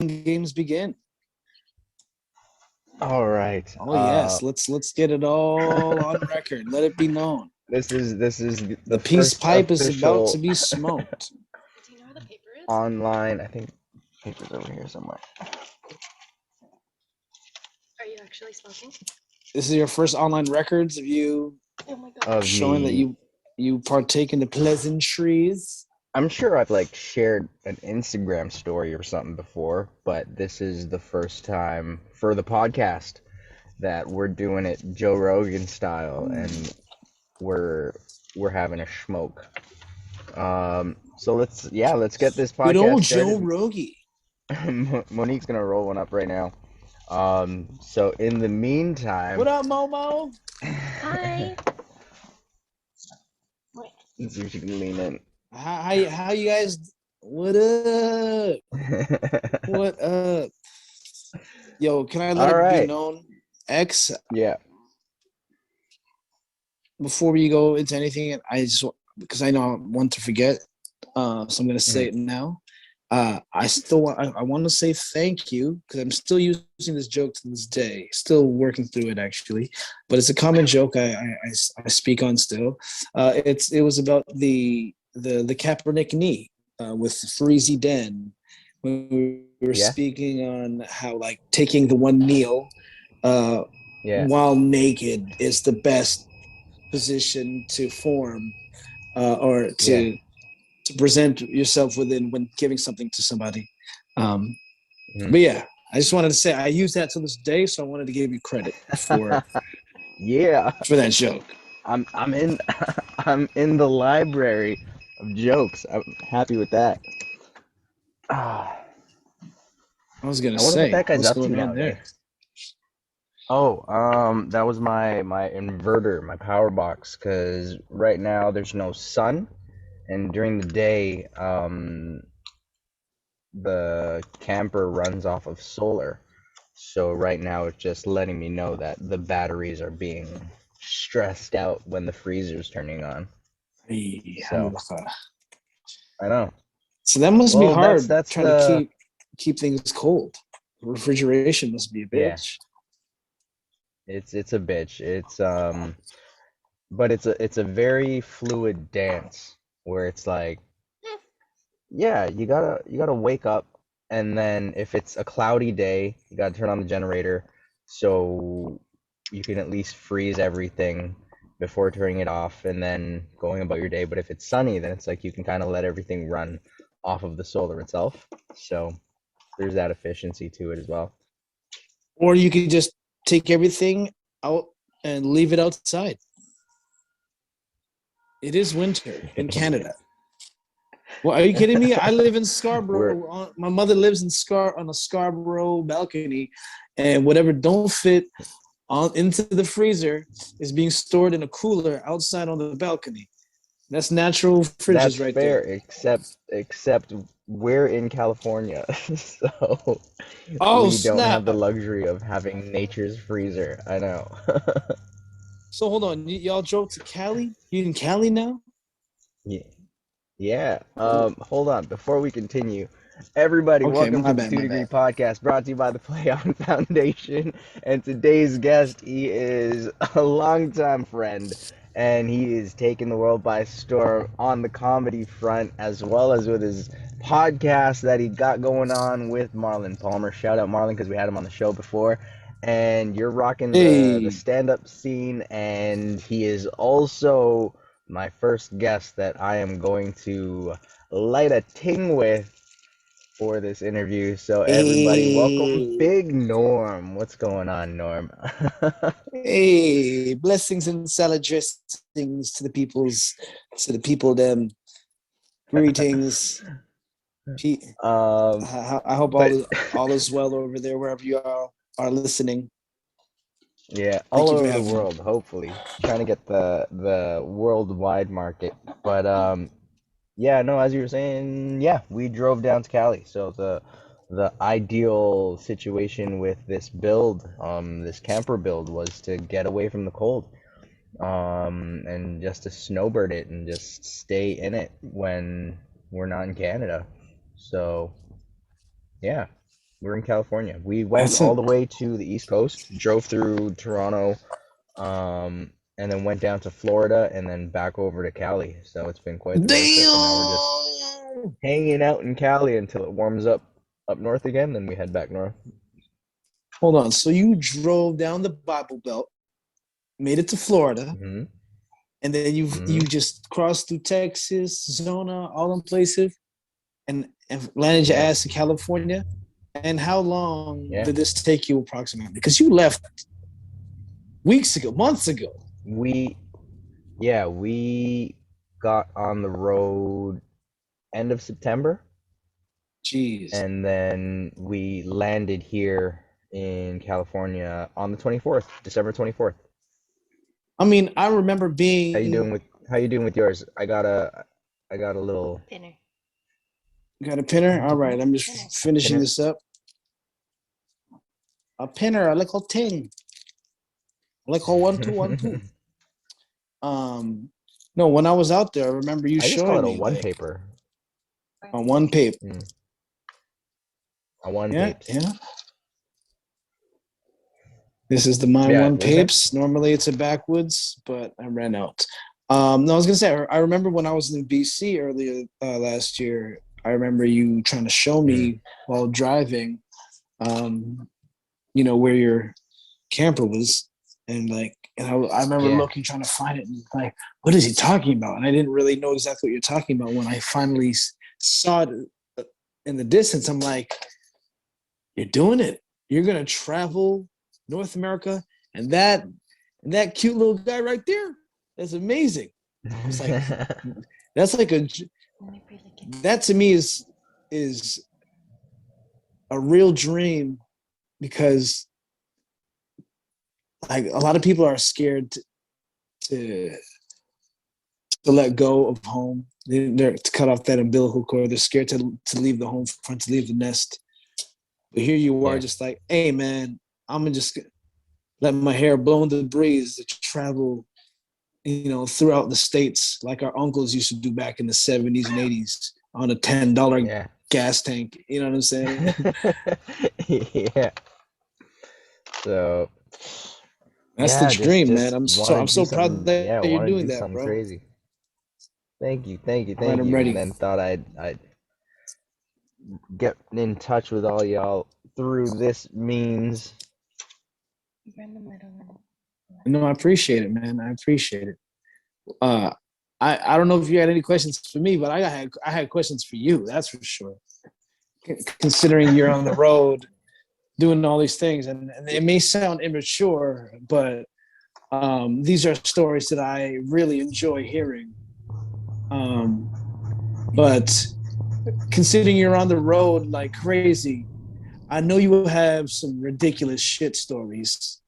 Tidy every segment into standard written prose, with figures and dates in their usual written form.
games begin. All right. Oh yes, let's get it all on record. Let it be known. This is The the peace first pipe is about to official be smoked. Do you know where the paper is? online. I think paper's over here somewhere. Are you actually smoking? This is your first online records of you Oh my god. Of showing that me. you partake in the pleasantries. I'm sure I've like shared an Instagram story or something before, but this is the first time for the podcast that we're doing it Joe Rogan style, and we're we're having a smoke. So let's get this Good podcast old Joe started. Rogie. Monique's gonna roll one up right now. So in the meantime, What up, Momo? Hi. Wait. let's see if she can lean in. How you guys? What up? What up? Yo, can I let All it be right. known, X? Yeah. Before we go into anything, I just because I know I want to forget, so I'm gonna say Mhm. it now. I want to say thank you because I'm still using this joke to this day. Still working through it actually, but it's a common joke I speak on still. It was about the Kaepernick knee with Freezy Den when we were Yeah. speaking on how like taking the one kneel uh, Yeah. while naked is the best position to form or Yeah. to present yourself within when giving something to somebody. Um, Mhm. but yeah, I just wanted to say I use that to this day, so I wanted to give you credit Yeah. for that joke. I'm in I'm in the library of jokes. I'm happy with that. Ah, I was gonna I wonder what say, that guy's what's up to going on nowadays. there? Oh, that was my inverter, my power box, because right now there's no sun, and during the day, the camper runs off of solar. So right now it's just letting me know that the batteries are being stressed out when the freezer's turning on. So I know. So that must be Well, hard that's trying to the keep things cold. Refrigeration must be a yeah. bitch. It's a bitch. But it's a very fluid dance where it's like, yeah, you gotta wake up, and then if it's a cloudy day, you gotta turn on the generator so you can at least freeze everything before turning it off and then going about your day. But if it's sunny, then it's like you can kind of let everything run off of the solar itself. So there's that efficiency to it as well. Or you could just take everything out and leave it outside. It is winter in Canada. Well, are you kidding me? I live in We're Scarborough. My mother lives in on a Scarborough balcony, and whatever don't fit on into the freezer is being stored in a cooler outside on the balcony. That's natural fridges That's right fair, there. except we're in California, so Oh we don't have the snap! luxury of having nature's freezer. I know. So hold on, y'all drove to Cali? You in Cali now? Yeah. Yeah. Hold on. Before we continue, everybody, Okay, welcome my to the bad, Two my Degree bad. Podcast, brought to you by the Play On Foundation. And today's guest, he is a longtime friend, and he is taking the world by storm on the comedy front, as well as with his podcast that he got going on with Marlon Palmer. Shout out Marlon because we had him on the show before. And you're rocking the Hey, stand up scene, and he is also my first guest that I am going to light a ting with for this interview. So everybody, welcome hey, Big Norm. What's going on, Norm? hey! Blessings and salad dressings to the people. Them greetings. um, I hope but all is well over there wherever you are listening. yeah, all Thank you for over the having me. world, hopefully, trying to get the worldwide market. But yeah, no, as you were saying, yeah, we drove down to Cali. So the ideal situation with this build, this camper build, was to get away from the cold, and just to snowbird it and just stay in it when we're not in Canada. So yeah. We're in California. We went That's all a the way to the East Coast, drove through Toronto, and then went down to Florida, and then back over to Cali. So it's been quite the road trip, and now we're just damn. hanging out in Cali until it warms up north again. Then we head back north. Hold on. So you drove down the Bible Belt, made it to Florida, Hmm. and then you Hmm. just crossed through Texas, Zona, all them places, and landed your Yeah, ass in California. And how long yeah. did this take you approximately? Because you left weeks ago, months ago. We we got on the road end of September, Jeez. and then we landed here in California on the 24th, December 24th. I mean, I remember How you being doing with how you doing with yours? I got a little Dinner. got a pinner. All right, I'm just Dinner. finishing pinner. this up. A pinner, I like a ting. I like a 1 2 1 2. Um, no, when I was out there, I remember you I just call showing it a me one like paper. on one paper. A one Yeah, papes. yeah. This is the mine Yeah, one what was that? papes. Normally it's a backwoods, but I ran out. No, I was gonna say I remember when I was in BC earlier last year. I remember you trying to show Mm. me while driving, um, where your camper was, and I remember Yeah. looking trying to find it, and like, what is he talking about? And I didn't really know exactly what you're talking about when I finally saw it in the distance. I'm like, you're doing it. You're gonna travel North America, and that cute little guy right there. That's amazing. I was like, that's like that to me is a real dream because like a lot of people are scared to to let go of home. They're to cut off that umbilical cord. They're scared to leave the home front, to leave the nest. But here you are, Yeah. just like, hey man, I'm gonna just let my hair blow in the breeze to travel, throughout the states like our uncles used to do back in the 70s and 80s on a $10 Yeah. gas tank. You know what I'm saying? Yeah. So That's the yeah, just dream, man. just I'm wanted to do so proud something. that Yeah, you're wanted to doing do that, something bro. crazy. Thank you, thank you, All right, thank I'm you. And ready. then thought I'd get in touch with all y'all through this means. You're in the middle. No, I appreciate it, man. I appreciate it. Uh, I don't know if you had any questions for me, but I had questions for you. That's for sure. Considering you're on the road doing all these things, and it may sound immature, but these are stories that I really enjoy hearing. Um, but considering you're on the road like crazy, I know you will have some ridiculous shit stories.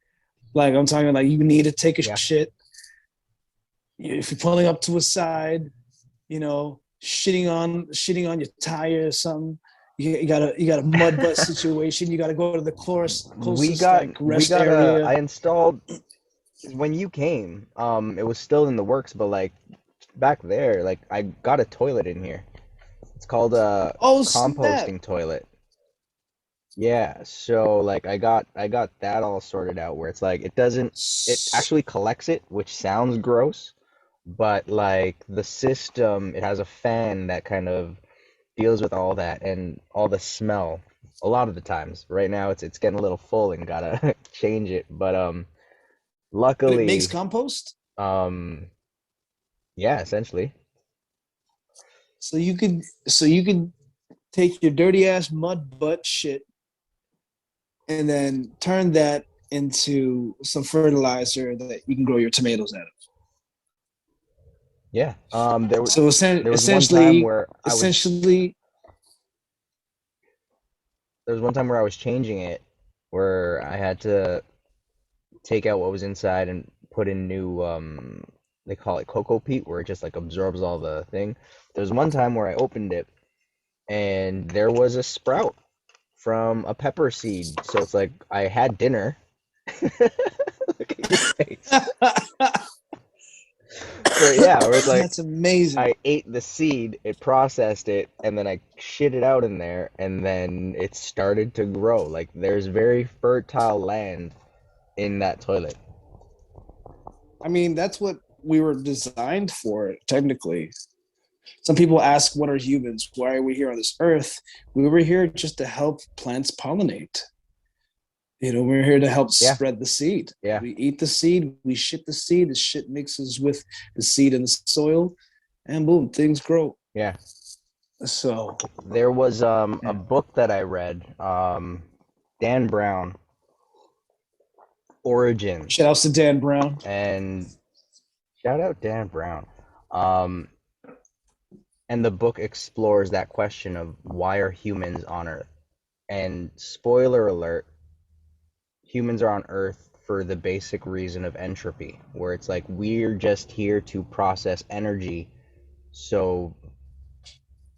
Like I'm talking like you need to take a Yeah. shit. If you're pulling up to a side, shitting on your tire or something. You got a mud butt situation. You got to go to the We closest got like we rest got a area. I installed when you came, it was still in the works, but like back there, like I got a toilet in here. It's called a Oh snap! composting toilet. Yeah, so like I got that all sorted out where it's like it actually collects it, which sounds gross, but like the system, it has a fan that kind of deals with all that and all the smell a lot of the times. Right now it's getting a little full and gotta change it, but But it makes luckily compost, um yeah, essentially. so you could take your dirty ass mud butt shit and then turn that into some fertilizer that you can grow your tomatoes out of. Yeah. So There was one time essentially, where I was essentially, there was one time where I was changing it where I had to take out what was inside and put in new they call it cocoa peat where it just like absorbs all the thing. There was one time where I opened it and there was a sprout from a pepper seed. So it's like I had dinner. Look at your face. where it's like That's amazing. I ate the seed, it processed it, and then I shit it out in there, and then it started to grow. Like there's very fertile land in that toilet. I mean, that's what we were designed for, technically. Some people ask, what are humans? Why are we here on this earth? We were here just to help plants pollinate. We're here to help Yeah, spread the seed. yeah, We eat the seed, we shit the seed, the shit mixes with the seed in the soil, and boom, things grow. yeah. So, There was a yeah. book that I read, Dan Brown, Origins, Shout outs to Dan Brown. and shout out Dan Brown. Um, and the book explores that question of why are humans on Earth? And spoiler alert, humans are on Earth for the basic reason of entropy, where it's like we're just here to process energy. So,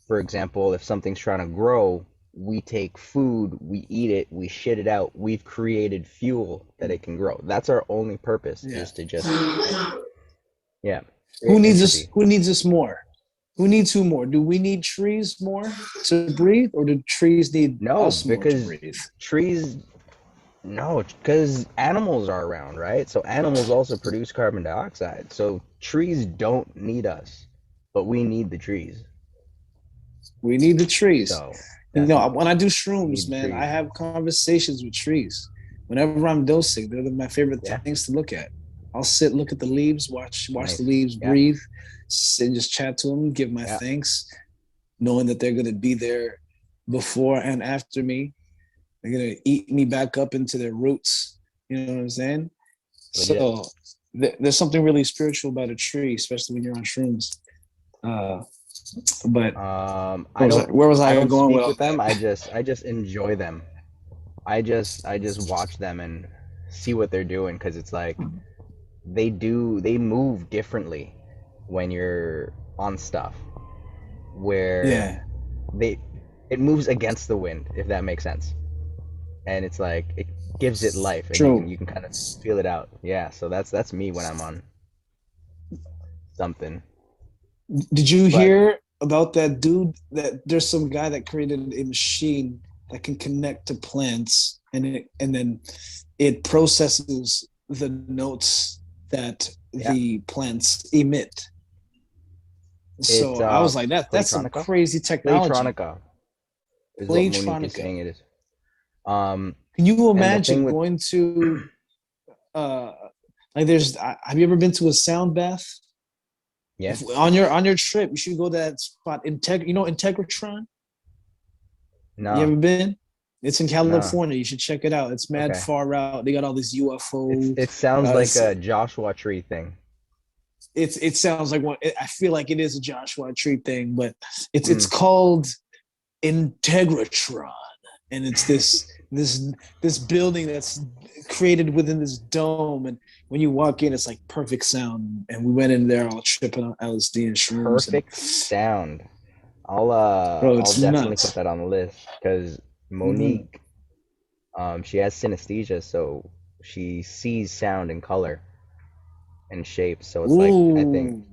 for example, if something's trying to grow, we take food, we eat it, we shit it out. We've created fuel that it can grow. That's our only purpose, Yeah. is to just, yeah, Who create needs us? entropy. Who needs us more? Who needs who more? Do we need trees more to breathe, or do trees need No, us more to because breathe? trees, no, because animals are around, right? So animals also produce carbon dioxide. So trees don't need us, but we need the trees. We need the trees. So that's When I do we need shrooms, the man, I trees. have conversations with trees. Whenever I'm dosing, they're my favorite Yeah, things to look at. I'll sit, look at the leaves, watch the nice. leaves Yeah, breathe, sit and just chat to them, give my yeah. thanks, knowing that they're gonna be there before and after me. They're gonna eat me back up into their roots. You know what I'm saying? Legit. So there's something really spiritual about a tree, especially when you're on shrooms. Uh, but I don't where was I I don't going with speak all with them. that? I just enjoy them. I just watch them and see what they're doing, because it's like they move differently when you're on stuff where Yeah, they it moves against the wind, if that makes sense. And it's like it gives it life, and true. you can kind of feel it out. Yeah, so that's me when I'm on something. Did you But hear about that dude? That there's some guy that created a machine that can connect to plants, and then it processes the notes that yeah, the plants emit. it's So I was like, that's some Playtronica. crazy technology. Playtronica is what Monique is Playtronica. saying it is. Um, Can you and the thing imagine with going to uh like there's have you ever been to a sound bath? If yes, on your trip, you should go to that spot. Integratron. You no, ever been? It's in no. California. You should check it out. It's mad Okay, far out. They got all these UFO. it sounds Uh, like a Joshua Tree thing. it sounds like one. I feel like it is a Joshua Tree thing, but it's Mm. called Integratron, and it's this building that's created within this dome. And when you walk in, it's like perfect sound. And we went in there all tripping on LSD and shrooms, and Perfect sound. bro, I'll it's definitely put nuts. that on the list, because Mm-hmm. Monique, she has synesthesia, so she sees sound and color and shapes. So it's like Ooh,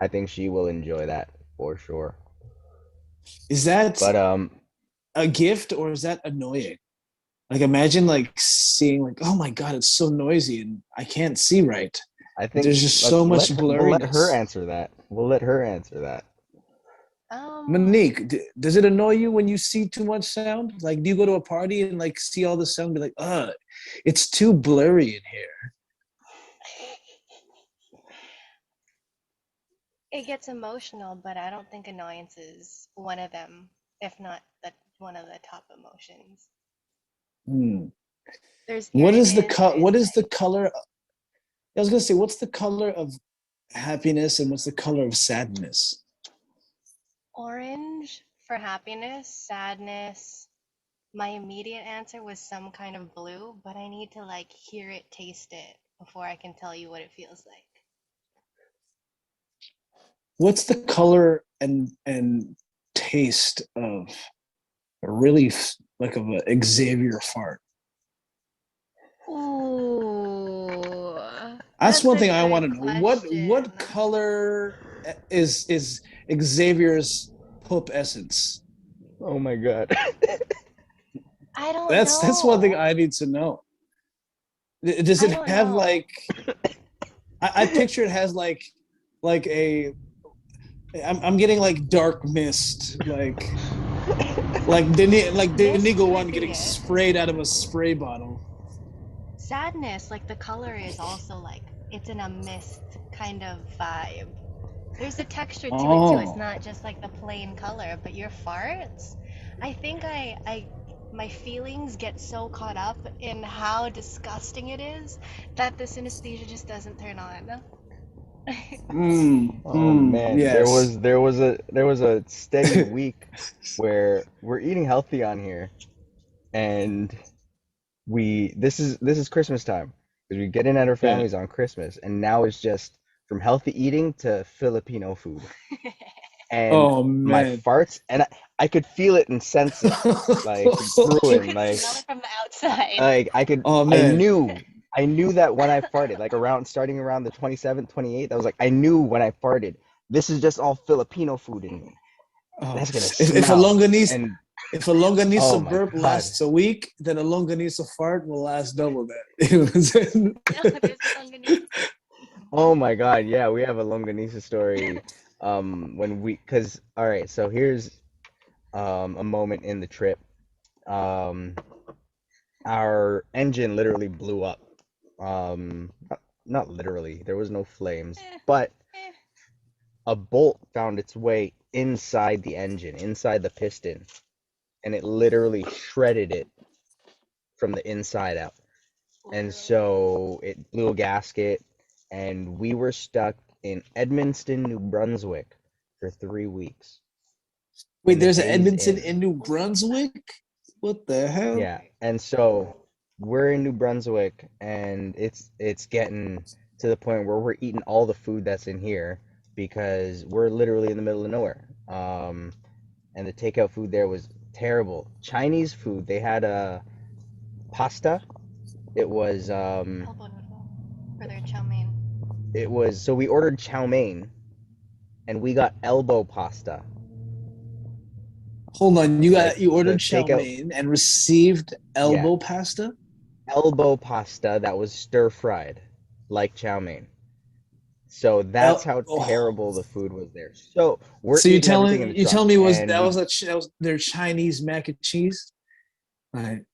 I think she will enjoy that for sure. is that But a gift or is that annoying? Like imagine like seeing like, oh my god, it's so noisy and I can't see right. I think There's just so much we'll let her blurriness. answer that. We'll let her answer that. Um, Monique, does it annoy you when you see too much sound? Like, do you go to a party and like see all the sound, and be like, it's too blurry in here. it gets emotional, but I don't think annoyance is one of them, if not one of the top emotions. Hmm. There's What is the irritants, cut? there's What is the like color? I was gonna say, what's the color of happiness and what's the color of sadness? orange for happiness, sadness. My immediate answer was some kind of blue, but I need to like hear it, taste it before I can tell you what it feels like. What's the color and taste of a really like of a Xavier fart? Ooh. That's That's one a thing I want good to know. What question. color is Xavier's Pope essence? Oh my god. I don't That's one thing know. I need to know. Does I it don't have know. like I picture it has like a I'm getting like dark mist like the Mist Inigo could one be getting it. sprayed out of a spray bottle. Sadness, like the color is also like it's in a mist kind of vibe. There's a texture to it too. It's Oh. not just like the plain color, but your farts. I think my feelings get so caught up in how disgusting it is that the synesthesia just doesn't turn on. Oh man, there Yes. was there was a there was a steady week where we're eating healthy on here, and this is Christmas time because we get in at our Yeah. families on Christmas, and now it's just from healthy eating to Filipino food. And Oh my man. farts, and I could feel it and sense it like You brewing, could smell it from the outside. I could Oh I man. knew I knew that when I farted, like around starting around the 27th, 28th, I was like, I knew when I farted, this is just all Filipino food in me. Oh, That's gonna if a smell. longanisa And if a oh longanisa my burp God. lasts a week, then a longanisa fart will last double that. No, there's a longanisa. Oh my God, yeah, we have a longanisa story. When cause all right, so here's a moment in the trip. Um, our engine literally blew up. Not literally, there was no flames, Eh, but eh. a bolt found its way inside the engine, inside the piston, and it literally shredded it from the inside out. And Literally. so it blew a gasket, and we were stuck in Edmundston, New Brunswick for 3 weeks Wait, in the there's an Days Edmonton Inn. in New Brunswick? What the hell? Yeah, and so we're in New Brunswick, and it's getting to the point where we're eating all the food that's in here because we're literally in the middle of nowhere. And the takeout food there was terrible. Chinese food, they had a pasta. It was Elbow noodle for their chow mein. so we ordered chow mein and we got elbow pasta. Hold on, Like you the ordered chow takeout, mein and received yeah, elbow pasta? elbow pasta that was stir fried like chow mein. So that's how Oh. terrible the food was there. So we're So eating everything in the you truck, telling me and we, that was their Chinese mac and cheese? Right.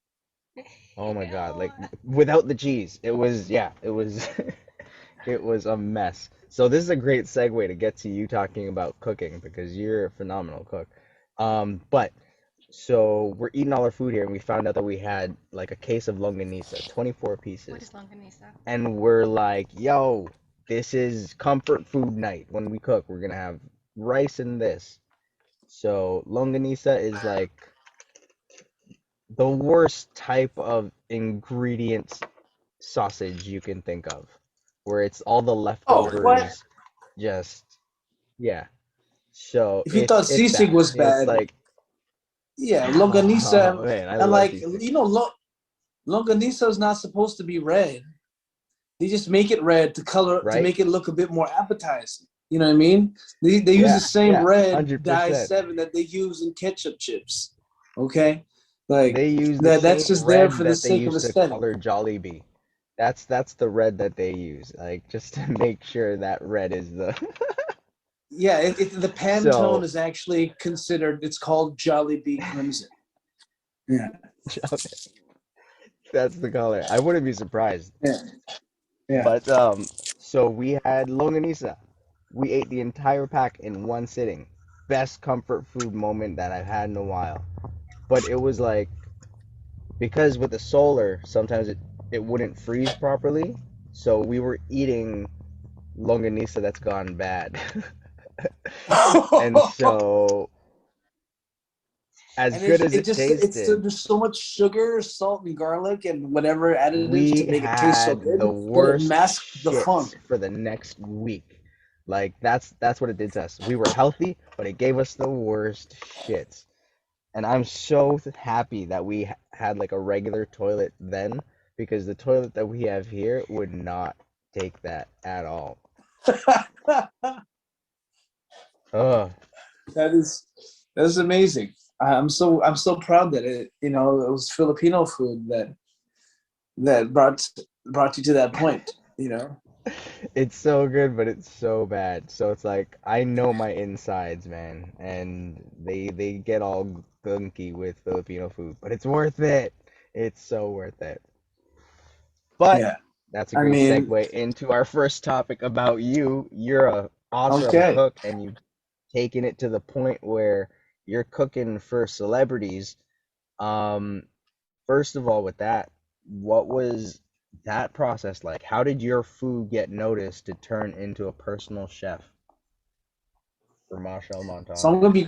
oh my God, Ew. like without the cheese, it was, yeah, it was, it was a mess. So this is a great segue to get to you talking about cooking because you're a phenomenal cook. But so we're eating all our food here, and we found out that we had like a case of longanisa, 24 What is pieces, longanisa? and we're like, yo, this is comfort food night. When we cook, we're gonna have rice and this. So longanisa is like the worst type of ingredients sausage you can think of, where it's all the Oh, what? leftovers, just yeah. So If you thought it's sisig that. was It's bad, like yeah, oh longanisa man, I and love like sisig. longanisa is not supposed to be red. They just make it red to Right? make it look a bit more appetizing. You know what I mean? They use the Yeah, same yeah, red dye 100%. 7 that they use in ketchup chips. Okay, like They use the that's same just there red for the that they sake of use to aesthetic. color Jollibee. That's the red that they use, like just to make sure that red is the Yeah, the Pantone so is actually considered. It's called Jollibee Crimson. Yeah, that's the color. I wouldn't be surprised. yeah, yeah. But so we had longanisa. We ate the entire pack in one sitting. Best comfort food moment that I've had in a while. But it was like because with the solar, sometimes it wouldn't freeze properly. So we were eating longanisa that's gone bad. And so as And good as it it just tasted, there's so much sugar, salt, and garlic, and whatever additives we to make it taste so had the good that it worst masks the funk. shits for the next week. Like that's what it did to us. We were healthy, but it gave us the worst shits. And I'm so happy that we had like a regular toilet then because the toilet that we have here would not take that at all. Oh, That's amazing. I'm so proud that it was Filipino food that brought you to that point. it's so good, but it's so bad. So it's like I know my insides, man, and they get all gunky with Filipino food, but it's worth it. It's so worth it. But Yeah. that's a I great mean, segue into our first topic about you. You're a awesome okay. cook, and you've taken it to the point where you're cooking for celebrities. Um, First of all, with that, what was that process like? How did your food get noticed to turn into a personal chef for Marshall So Montana? I'm gonna be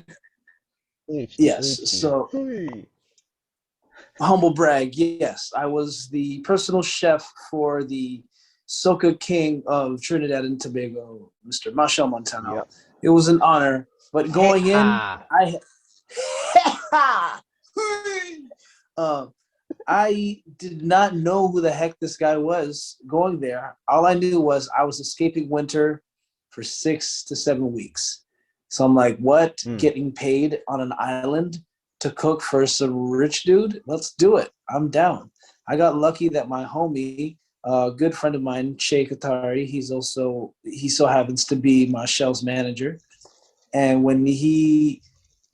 HD, yes. HD. So Hey. humble brag. Yes, I was the personal chef for the Soca King of Trinidad and Tobago, Mr. Machel Montano. Yep. It was an honor, but Hey going in, ha. uh, I did not know who the heck this guy was going there. All I knew was I was escaping winter for 6 to 7 weeks. So I'm like, what? Mm. Getting paid on an island to cook for some rich dude? Let's do it. I'm down. I got lucky that my homie, a good friend of mine, Che Katari, he so happens to be Michelle's manager. And when he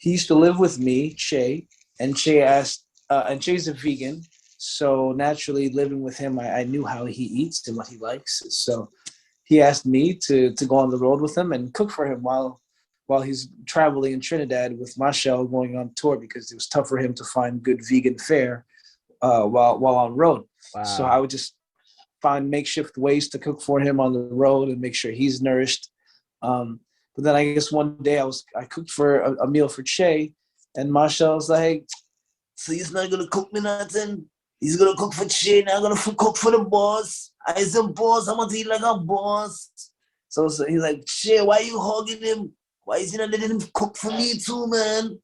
used to live with me, Che, and Che asked, and Che's a vegan, so naturally living with him, I knew how he eats and what he likes. So he asked me to go on the road with him and cook for him while he's traveling in Trinidad with Michelle going on tour because it was tough for him to find good vegan fare while on road. So I Wow. would just find makeshift ways to cook for him on the road and make sure he's nourished. Um, but then I guess one day I cooked for a meal for Che, and Marshall was like, hey, so he's not gonna cook me nothing. He's gonna cook for Che. Now I'm gonna cook for the boss. I said, boss, I'm gonna eat like a boss. So he's like, Che, why you hugging him? Why is he not letting him cook for me too, man?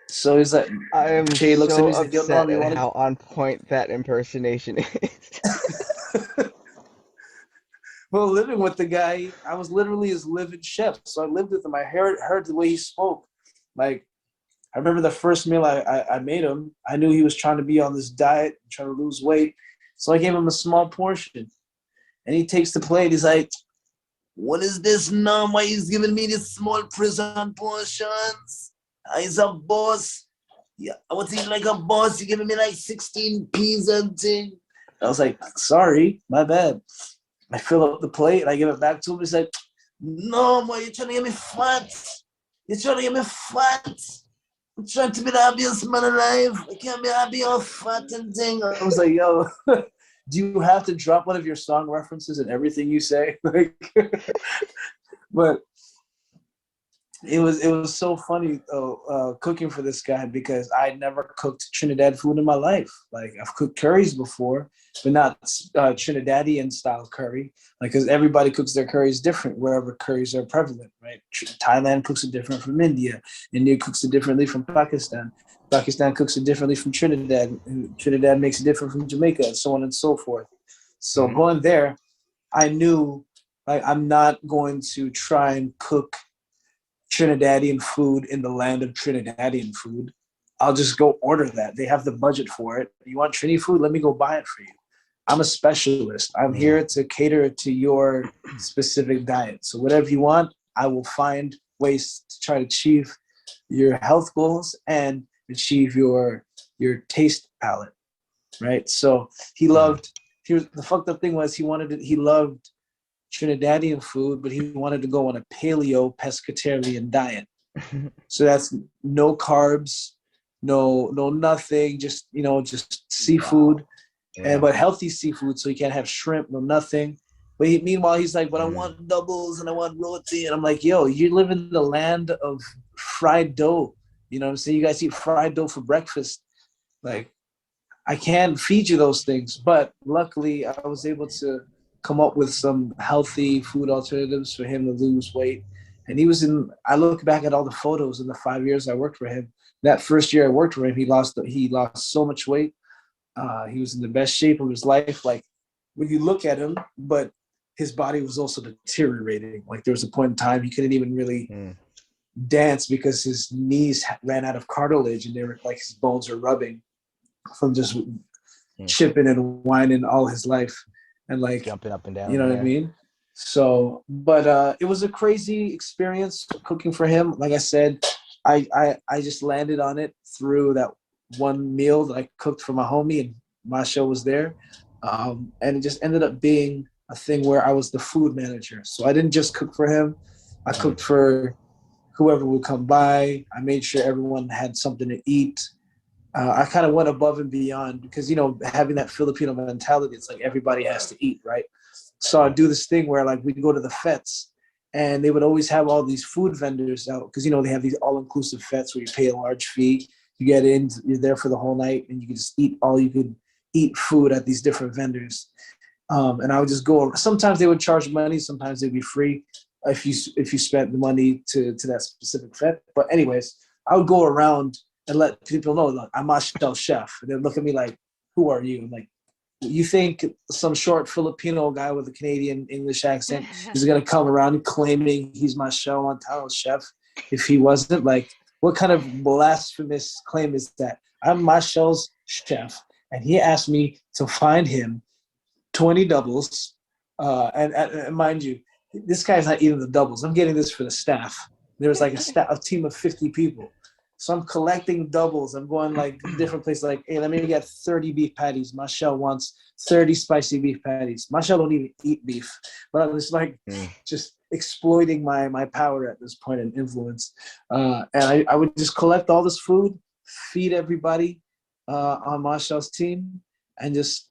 So he's like, I am Che looks at me, so he's like, yo, Norm, upset you at wanna how on point that impersonation is. well, living with the guy, I was literally his living chef. So I lived with him. I heard the way he spoke. Like, I remember the first meal I made him, I knew he was trying to be on this diet, trying to lose weight. So I gave him a small portion. And he takes the plate. He's like, what is this now? Why he's giving me this small prison portions? He's a boss. Yeah, I was eating like a boss. You're giving me like 16 peas and thing. I was like, sorry, my bad. I fill up the plate and I give it back to him. He's like, no, boy, you're trying to get me fat. You're trying to get me fat. I'm trying to be the happiest man alive. I can't be happy or fat and thing. I was like, yo, do you have to drop one of your song references in everything you say? Like, but it was so funny cooking for this guy because I never cooked Trinidad food in my life. Like I've cooked curries before, but not Trinidadian style curry. Like because everybody cooks their curries different wherever curries are prevalent, right? Thailand cooks it different from India. India cooks it differently from Pakistan. Pakistan cooks it differently from Trinidad. And Trinidad makes it different from Jamaica, and so on and so forth. So Mhm. going there, I knew like I'm not going to try and cook Trinidadian food in the land of Trinidadian food. I'll just go order that. They have the budget for it. You want Trini food? Let me go buy it for you. I'm a specialist. I'm Mm. here to cater to your specific diet. So whatever you want, I will find ways to try to achieve your health goals and achieve your taste palette, right? So he Mm. loved. The fucked up thing was he wanted it. He loved Trinidadian food, but he wanted to go on a paleo pescatarian diet. So that's no carbs, no nothing, just seafood, Wow. and Yeah. but healthy seafood. So you can't have shrimp, no nothing. But meanwhile, he's like, but I Mm. want doubles and I want roti, and I'm like, yo, you live in the land of fried dough. You know what I'm saying? You guys eat fried dough for breakfast. Like I can feed you those things, but luckily I was able to come up with some healthy food alternatives for him to lose weight. And he was in. I look back at all the photos in the 5 years I worked for him. That first year I worked for him, he lost so much weight. He was in the best shape of his life. Like when you look at him, but his body was also deteriorating. Like there was a point in time he couldn't even really Mm. dance because his knees ran out of cartilage and they were like his bones were rubbing from just chipping and whining all his life. And like, Jumping up and down. you know what I mean? So, but it was a crazy experience cooking for him. Like I said, I just landed on it through that one meal that I cooked for my homie, and Masha was there. And it just ended up being a thing where I was the food manager. So I didn't just cook for him. I cooked for whoever would come by. I made sure everyone had something to eat. I kind of went above and beyond because, you know, having that Filipino mentality, it's like everybody has to eat, right? So I'd do this thing where like we'd go to the fetes and they would always have all these food vendors out because, you know, they have these all-inclusive fetes where you pay a large fee. You get in, you're there for the whole night and you can just eat all you could eat food at these different vendors. And I would just go. Sometimes they would charge money. Sometimes they'd be free if you spent the money to that specific fete. But anyways, I would go around and let people know, look, I'm a chef. And they'd look at me like, who are you? I'm like, you think some short Filipino guy with a Canadian English accent is going to come around claiming he's my Montano chef if he wasn't? Like, what kind of blasphemous claim is that? I'm Michelle's chef, and he asked me to find him 20 doubles. And mind you, this guy's not eating the doubles. I'm getting this for the staff. There was like a team of 50 people. So I'm collecting doubles. I'm going like different places like, hey, let me get 30 beef patties. Michelle wants 30 spicy beef patties. Michelle don't even eat beef. But I was like just exploiting my power at this point and influence. And I would just collect all this food, feed everybody on Michelle's team, and just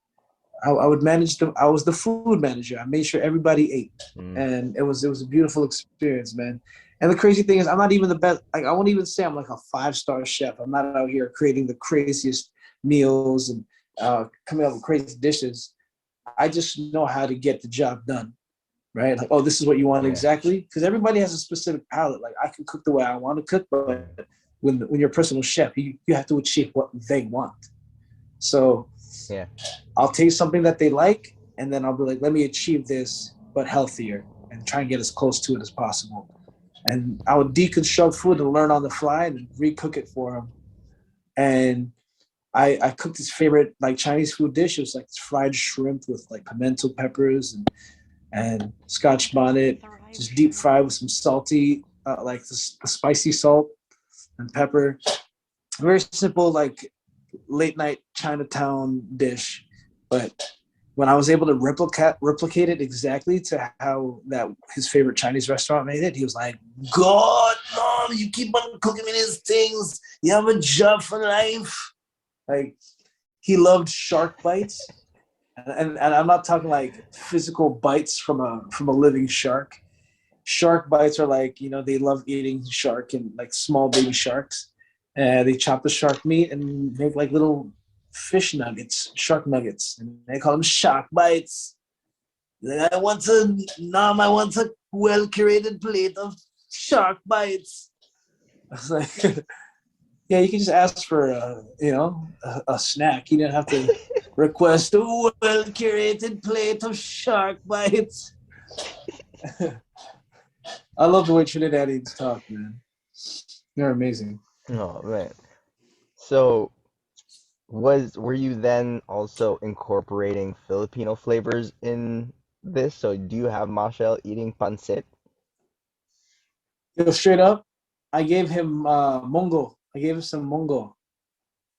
I would manage them. I was the food manager. I made sure everybody ate, and it was a beautiful experience, man. And the crazy thing is, I'm not even the best. Like, I won't even say I'm like a 5-star chef. I'm not out here creating the craziest meals and coming up with crazy dishes. I just know how to get the job done, right? Like, oh, this is what you want exactly, because everybody has a specific palate. Like, I can cook the way I want to cook, but when you're a personal chef, you have to achieve what they want. So I'll taste something that they like, and then I'll be like, let me achieve this, but healthier, and try and get as close to it as possible. And I would deconstruct food and learn on the fly and recook it for him. And I cooked his favorite like Chinese food dish. It was like fried shrimp with like pimento peppers and Scotch bonnet, just deep fried with some salty, like the spicy salt and pepper. Very simple, like late night Chinatown dish, but when I was able to replicate it exactly to how that his favorite Chinese restaurant made it, he was like, "God, Mom, you keep on cooking me these things. You have a job for life." Like, he loved shark bites, and I'm not talking like physical bites from a living shark. Shark bites are like, you know, they love eating shark and like small baby sharks. They chop the shark meat and make like little fish nuggets, shark nuggets, and they call them shark bites. Like, I want a well curated plate of shark bites. I was like, yeah, you can just ask for a snack. You didn't have to request a well curated plate of shark bites. I love the way Trinidadians talk, man. They're amazing. Oh man. So were you then also incorporating Filipino flavors in this? So do you have Marshall eating pancit? Yo, straight up, I gave him mongo. I gave him some mongo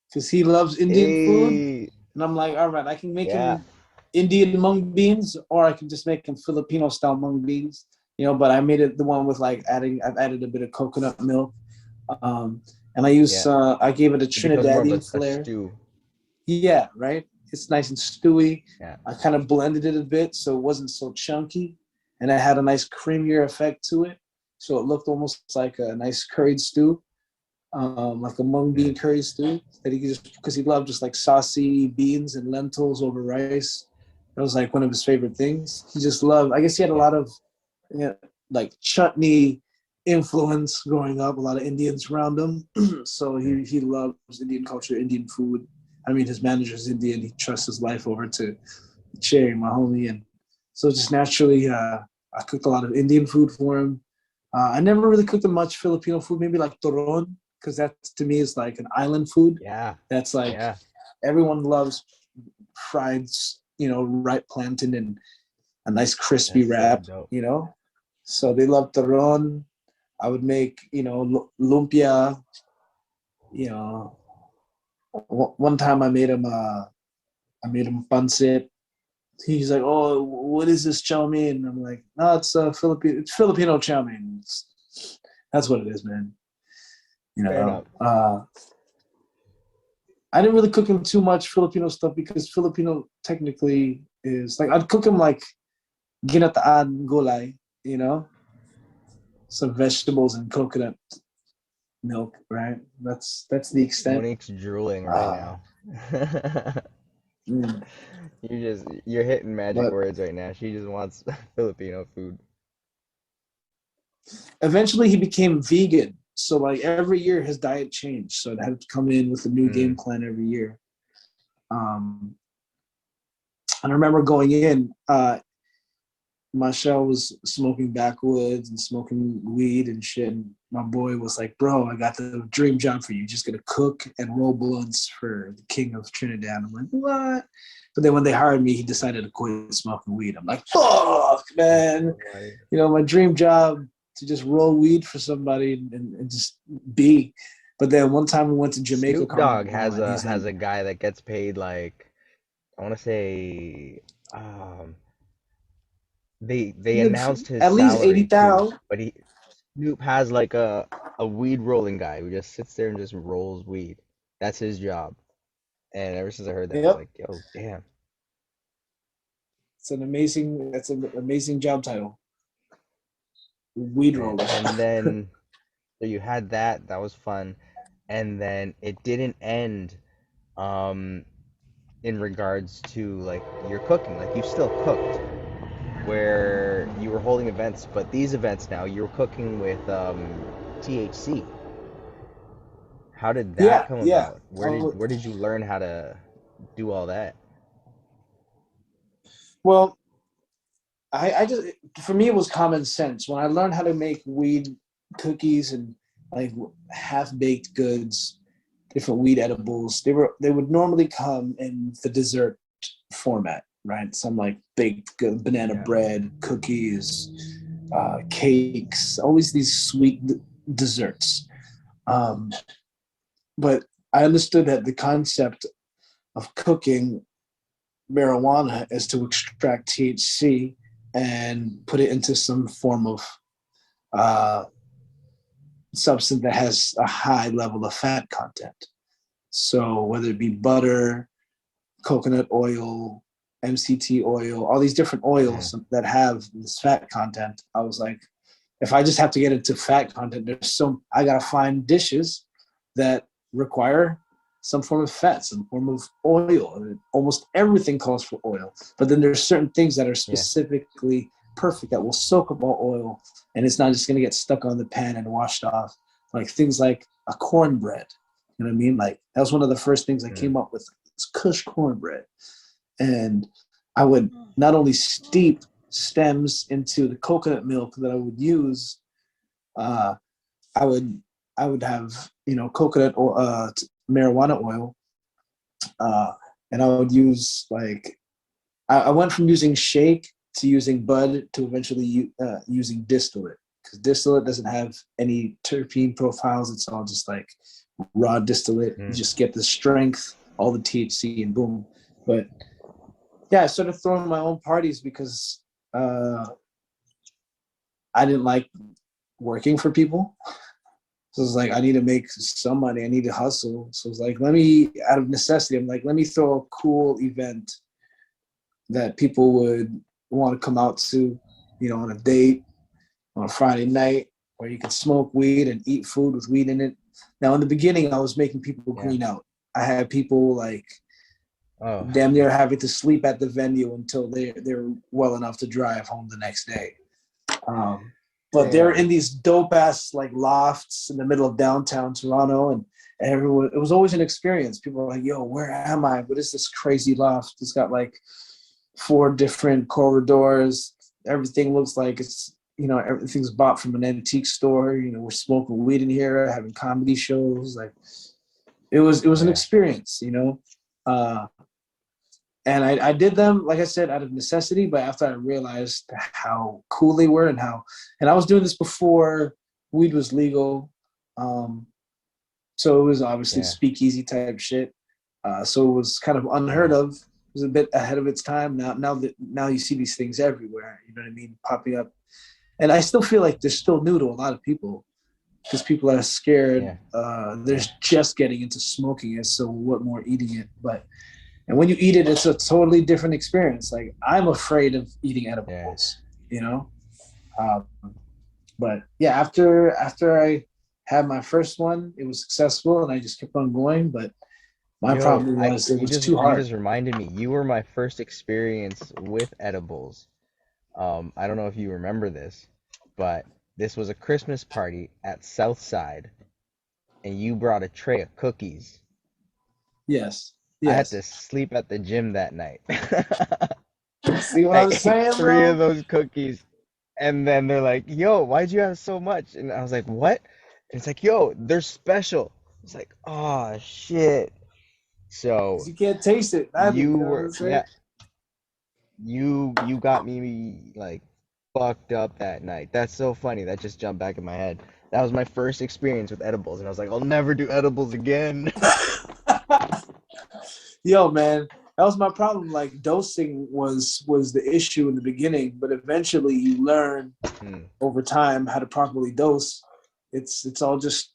because he loves Indian food, Hey, and I'm like, all right, I can make yeah, him Indian mung beans, or I can just make him Filipino style mung beans. You know, but I made it the one with like I've added a bit of coconut milk, um, and I gave it a it becomes more of Trinidadian a flair. stew. Yeah, right. It's nice and stewy. Yeah. I kind of blended it a bit so it wasn't so chunky, and it had a nice creamier effect to it. So it looked almost like a nice curried stew, like a mung bean curry stew that he just because he loved just like saucy beans and lentils over rice. That was like one of his favorite things. He just loved. I guess he had a lot of like chutney influence growing up. A lot of Indians around him, so he loves Indian culture, Indian food. I mean, his manager's Indian. He trusts his life over to Cherry, my homie, and So just naturally, I cooked a lot of Indian food for him. I never really cooked him much Filipino food, maybe like toron, because that to me is like an island food. Yeah. That's like Yeah. everyone loves fried, ripe plantain and a nice crispy That's so wrap, dope. So they love toron. I would make, lumpia. One time I made him pancit. He's like, "Oh, what is this chow mein?" I'm like, "No, it's Filipino chow mein. That's what it is, man." Fair enough. I didn't really cook him too much Filipino stuff because Filipino technically is like I'd cook him like ginataan gulay, some vegetables and coconut milk, right? That's the extent. Monique's drooling right Uh, now. mm, You're hitting magic but words right now. She just wants Filipino food. eventually he became vegan. So like every year his diet changed. So it had to come in with a new game Mm. plan every year. Um, and I remember going in, Michelle was smoking backwoods and smoking weed and shit. And my boy was like, "Bro, I got the dream job for you. You're just gonna cook and roll blunts for the king of Trinidad." I'm like, "What?" But then when they hired me, he decided to quit smoking weed. I'm like, "Fuck, That's man. so funny. My dream job to just roll weed for somebody and just be." But then one time we went to Jamaica Snoop Dogg Carnival has and a he's like, has a guy that gets paid like I want to say um they announced his at least salary too, 80,000. but Snoop has like a weed rolling guy who just sits there and just rolls weed. That's his job. And ever since I heard that, I was Yep. like, yo, damn. That's an amazing job title. Weed Man. roller. And then so you had that, that was fun. And then it didn't end um in regards to like your cooking. Like you still cooked where you were holding events, but these events now you're cooking with THC. How did that Yeah, come yeah. about? Where did you learn how to do all that? Well, I just for me it was common sense. When I learned how to make weed cookies and like half baked goods, different weed edibles, they would normally come in the dessert format, right? Some like baked good banana Yeah. bread, cookies, cakes, always these sweet desserts. Um, but I understood that the concept of cooking marijuana is to extract THC and put it into some form of uh, substance that has a high level of fat content. So whether it be butter, coconut oil, MCT oil, all these different Mm. oils that have this fat content, I was like, if I just have to get into fat content, I gotta find dishes that require some form of fat, some form of oil. And almost everything calls for oil, but then there's certain things that are Yeah. specifically perfect that will soak up all oil, and it's not just gonna get stuck on the pan and washed off. Like things like a cornbread. You know what I mean? Like that was one of the first things I Mm. came up with. It's Kush cornbread, and I would not only steep stems into the coconut milk that I would use. Uh, I would have coconut or marijuana oil, uh, and I would use like I went from using shake to using bud to eventually using distillate because distillate doesn't have any terpene profiles. It's all just like raw distillate. You Mm. just get the strength, all the THC, and boom. But yeah, I started throwing my own parties because I didn't like working for people. So it's like I need to make some money. I need to hustle. So it's like out of necessity, I'm like, let me throw a cool event that people would want to come out to, on a date on a Friday night where you could smoke weed and eat food with weed in it. Now in the beginning, I was making people Yeah. green out. I had people like Oh. damn near having to sleep at the venue until they're well enough to drive home the next day. But they're Damn. in these dope ass like lofts in the middle of downtown Toronto, and everyone. It was always an experience. People are like, "Yo, where am I? What is this crazy loft? It's got like 4 different corridors. Everything looks like it's, everything's bought from an antique store. We're smoking weed in here, having comedy shows. Like it was an Yeah. experience, Uh, and I did them, like I said, out of necessity. But after I realized how cool they were and I was doing this before weed was legal. So it was obviously Yeah. speakeasy type shit. So it was kind of unheard Yeah. of. It was a bit ahead of its time. Now you see these things everywhere. You know what I mean, popping up. And I still feel like they're still new to a lot of people because people are scared. Yeah. They're just getting into smoking it, so what more eating it? And when you eat it, it's a totally different experience. Like I'm afraid of eating Yeah. edibles, Um, but yeah, after I had my first one, it was successful, and I just kept on going. But my Yo, problem was it you was just too hard. reminded me. You were my first experience with edibles. I don't know if you remember this, but this was a Christmas party at Southside, and you brought a tray of cookies. Yes, I had yes. to sleep at the gym that night. See what I I'm ate saying, 3 of bro? those cookies, and then they're like, "Yo, why'd you have so much?" And I was like, "What?" And it's like, "Yo, they're special." It's like, "Oh shit." Because So you can't taste it either. You you know what were, I'm saying? yeah, you got me like fucked up that night. That's so funny. That just jumped back in my head. That was my first experience with edibles, and I was like, I'll never do edibles again. Yo, man, that was my problem. Like dosing was the issue in the beginning, but eventually you learn Hmm. over time how to properly dose. It's all just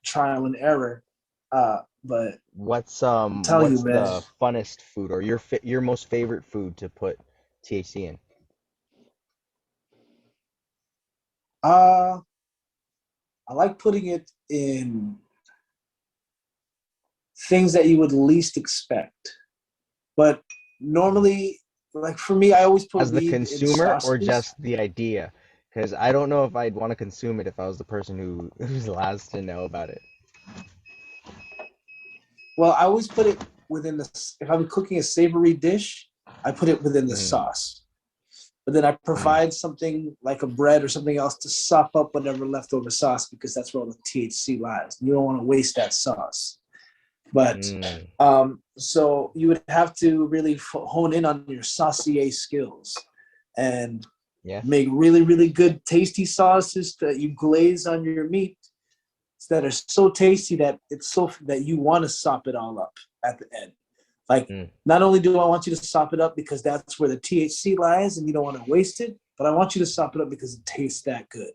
trial and error. But I'm telling you, What's man, the funnest food or your most favorite food to put THC in? uh, I like putting it in things that you would least expect. But normally, like for me, I always put As the weed in consumer or sauces. just the idea? Because I don't know if I'd want to consume it if I was the person who's last to know about it. Well, I always put it within if I'm cooking a savory dish, I put it within the Hmm. sauce. But then I Hmm. provide something like a bread or something else to sop up whatever leftover sauce because that's where all the THC lies. You don't want to waste that sauce. But Mm. so you would have to really hone in on your saucier skills and Yeah. make really, really good tasty sauces that you glaze on your meat that are so tasty that it's so that you want to sop it all up at the end. Like, Mm. not only do I want you to sop it up because that's where the THC lies and you don't want to waste it, but I want you to sop it up because it tastes that good.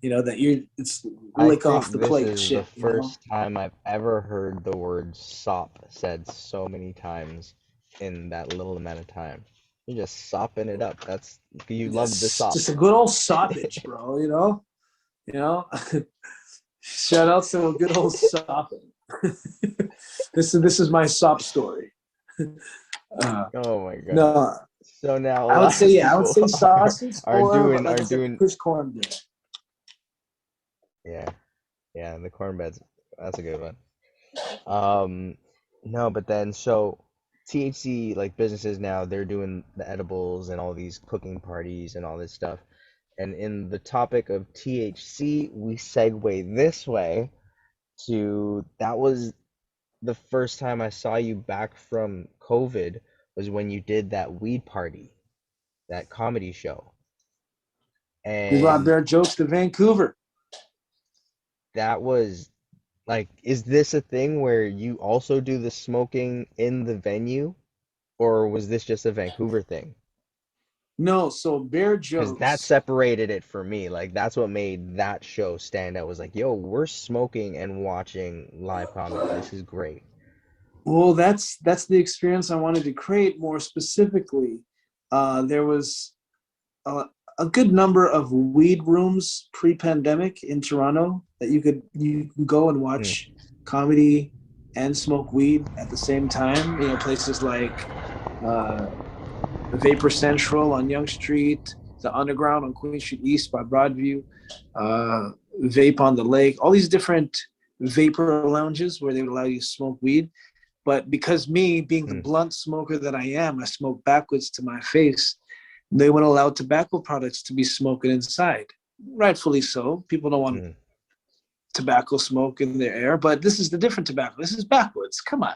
That it's I lick off think the this plate is the shit. first time I've ever heard the word sop said so many times in that little amount of time. You're just sopping it up. You love the Yes, sop. just a good old soppage, bro. You know. Shout out to a good old sopping. This is my sop story. Uh, Oh my god. no, So now a I would lot say of yeah, I would people say sausage are or doing like are I said, doing push cornbread. yeah, yeah, and the corn beds, that's a good one. Um, no, but then so THC like businesses now they're doing the edibles and all these cooking parties and all this stuff. And in the topic of THC, we segue this way to that was the first time I saw you back from COVID was when you did that weed party, that comedy show. We brought And bear jokes to Vancouver. that was like, is this a thing where you also do the smoking in the venue, or was this just a Vancouver thing? No, so bear Because that jokes. separated it for me. Like that's what made that show stand out. Was like, yo, we're smoking and watching live comedy. This is great. Well, that's the experience I wanted to create. More specifically, there was a, a good number of weed rooms pre-pandemic in Toronto that you can go and Hmm. watch comedy and smoke weed at the same time. Places like uh, Vapor Central on Yonge Street, the Underground on Queen Street East by Broadview, Vape on the Lake, all these different vapor lounges where they would allow you to smoke weed. But because me being the blunt smoker that I am, I smoke backwards to my face. They wouldn't allow tobacco products to be smoking inside. Rightfully so. People don't want tobacco smoke in their air, but this is the different tobacco. This is backwards. Come on.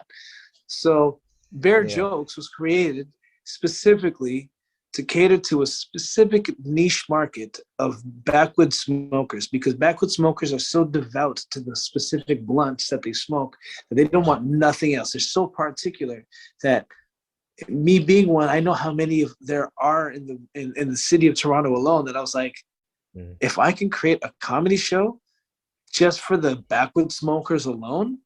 So Bare Jokes was created specifically to cater to a specific niche market of backwoods smokers, because backwoods smokers are so devout to the specific blunts that they smoke that they don't want nothing else. They're so particular that, me being one, I know how many of there are in the city of Toronto alone, that I was like, if I can create a comedy show just for the backwoods smokers alone,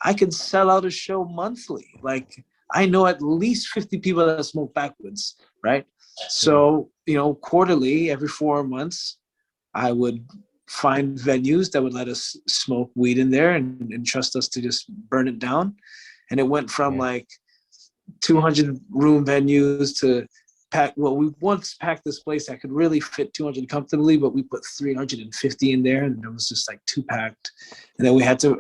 I can sell out a show monthly. Like, I know at least 50 people that smoke backwoods, right? So, quarterly, every 4 months, I would find venues that would let us smoke weed in there and trust us to just burn it down. And it went from like 200 room venues to pack. Well, we once packed this place that could really fit 200 comfortably, but we put 350 in there, and it was just like too packed. And then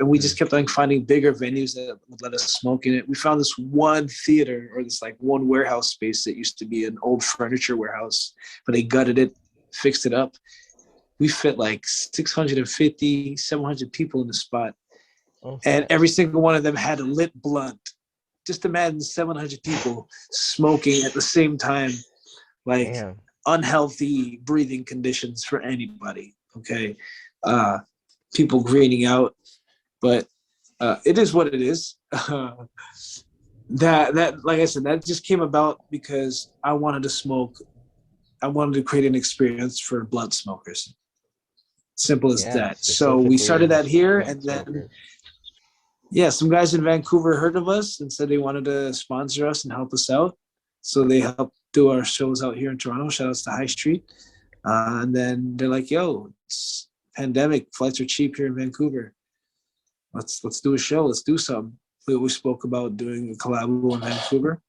we just kept on finding bigger venues that would let us smoke in it. We found this one theater, or this like one warehouse space that used to be an old furniture warehouse, but they gutted it, fixed it up. We fit like 650, 700 people in the spot. And every single one of them had a lit blunt. Just imagine 700 people smoking at the same time, like unhealthy breathing conditions for anybody. Okay. People greening out, but it is what it is. That, like I said, that just came about because I wanted to smoke. I wanted to create an experience for blunt smokers. Simple as that. So we started that here, and then some guys in Vancouver heard of us and said they wanted to sponsor us and help us out. So they helped do our shows out here in Toronto. Shout outs to High Street. And then they're like, yo, it's pandemic. Flights are cheap here in Vancouver. Let's do a show. Let's do something. We spoke about doing a collab in Vancouver.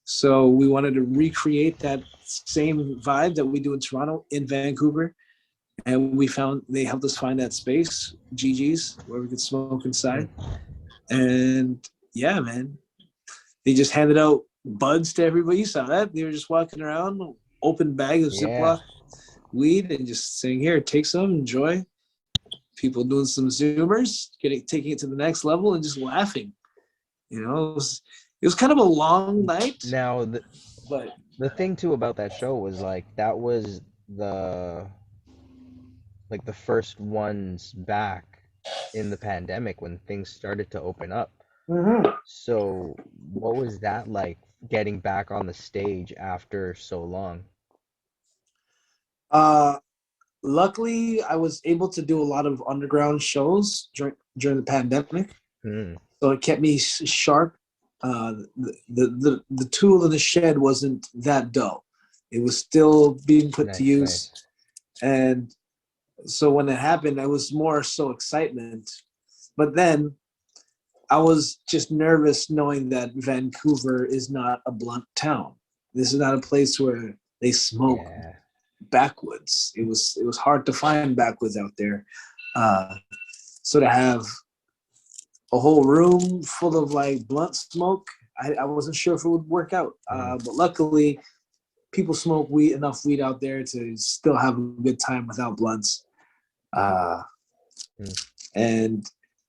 So we wanted to recreate that same vibe that we do in Toronto in Vancouver. And they helped us find that space, GG's, where we could smoke inside. And yeah, man, they just handed out buds to everybody. You saw that? They were just walking around, open bag of Ziploc weed, and just saying, here, take some, enjoy. People doing some Zoomers, taking it to the next level and just laughing. It was kind of a long night. Now, the thing too about that show was like, that was the first ones back in the pandemic when things started to open up. So what was that like, getting back on the stage after so long? Luckily, I was able to do a lot of underground shows during the pandemic, so it kept me sharp. The tool in the shed wasn't that dull; it was still being put to use, and so when it happened, I was more so excitement. But then I was just nervous knowing that Vancouver is not a blunt town. This is not a place where they smoke backwoods. It was hard to find backwoods out there. So to have a whole room full of like blunt smoke, I wasn't sure if it would work out. But luckily, people smoke enough weed out there to still have a good time without blunts. And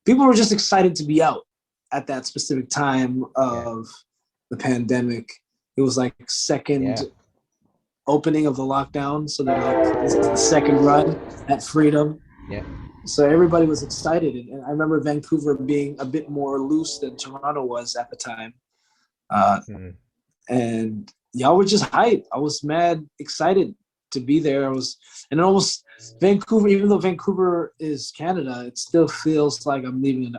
people were just excited to be out at that specific time of the pandemic. It was like second opening of the lockdown, so they're like, this is the second run at freedom. So everybody was excited, and I remember Vancouver being a bit more loose than Toronto was at the time. And y'all were just hyped. I was mad excited to be there. Vancouver, even though Vancouver is Canada, it still feels like I'm leaving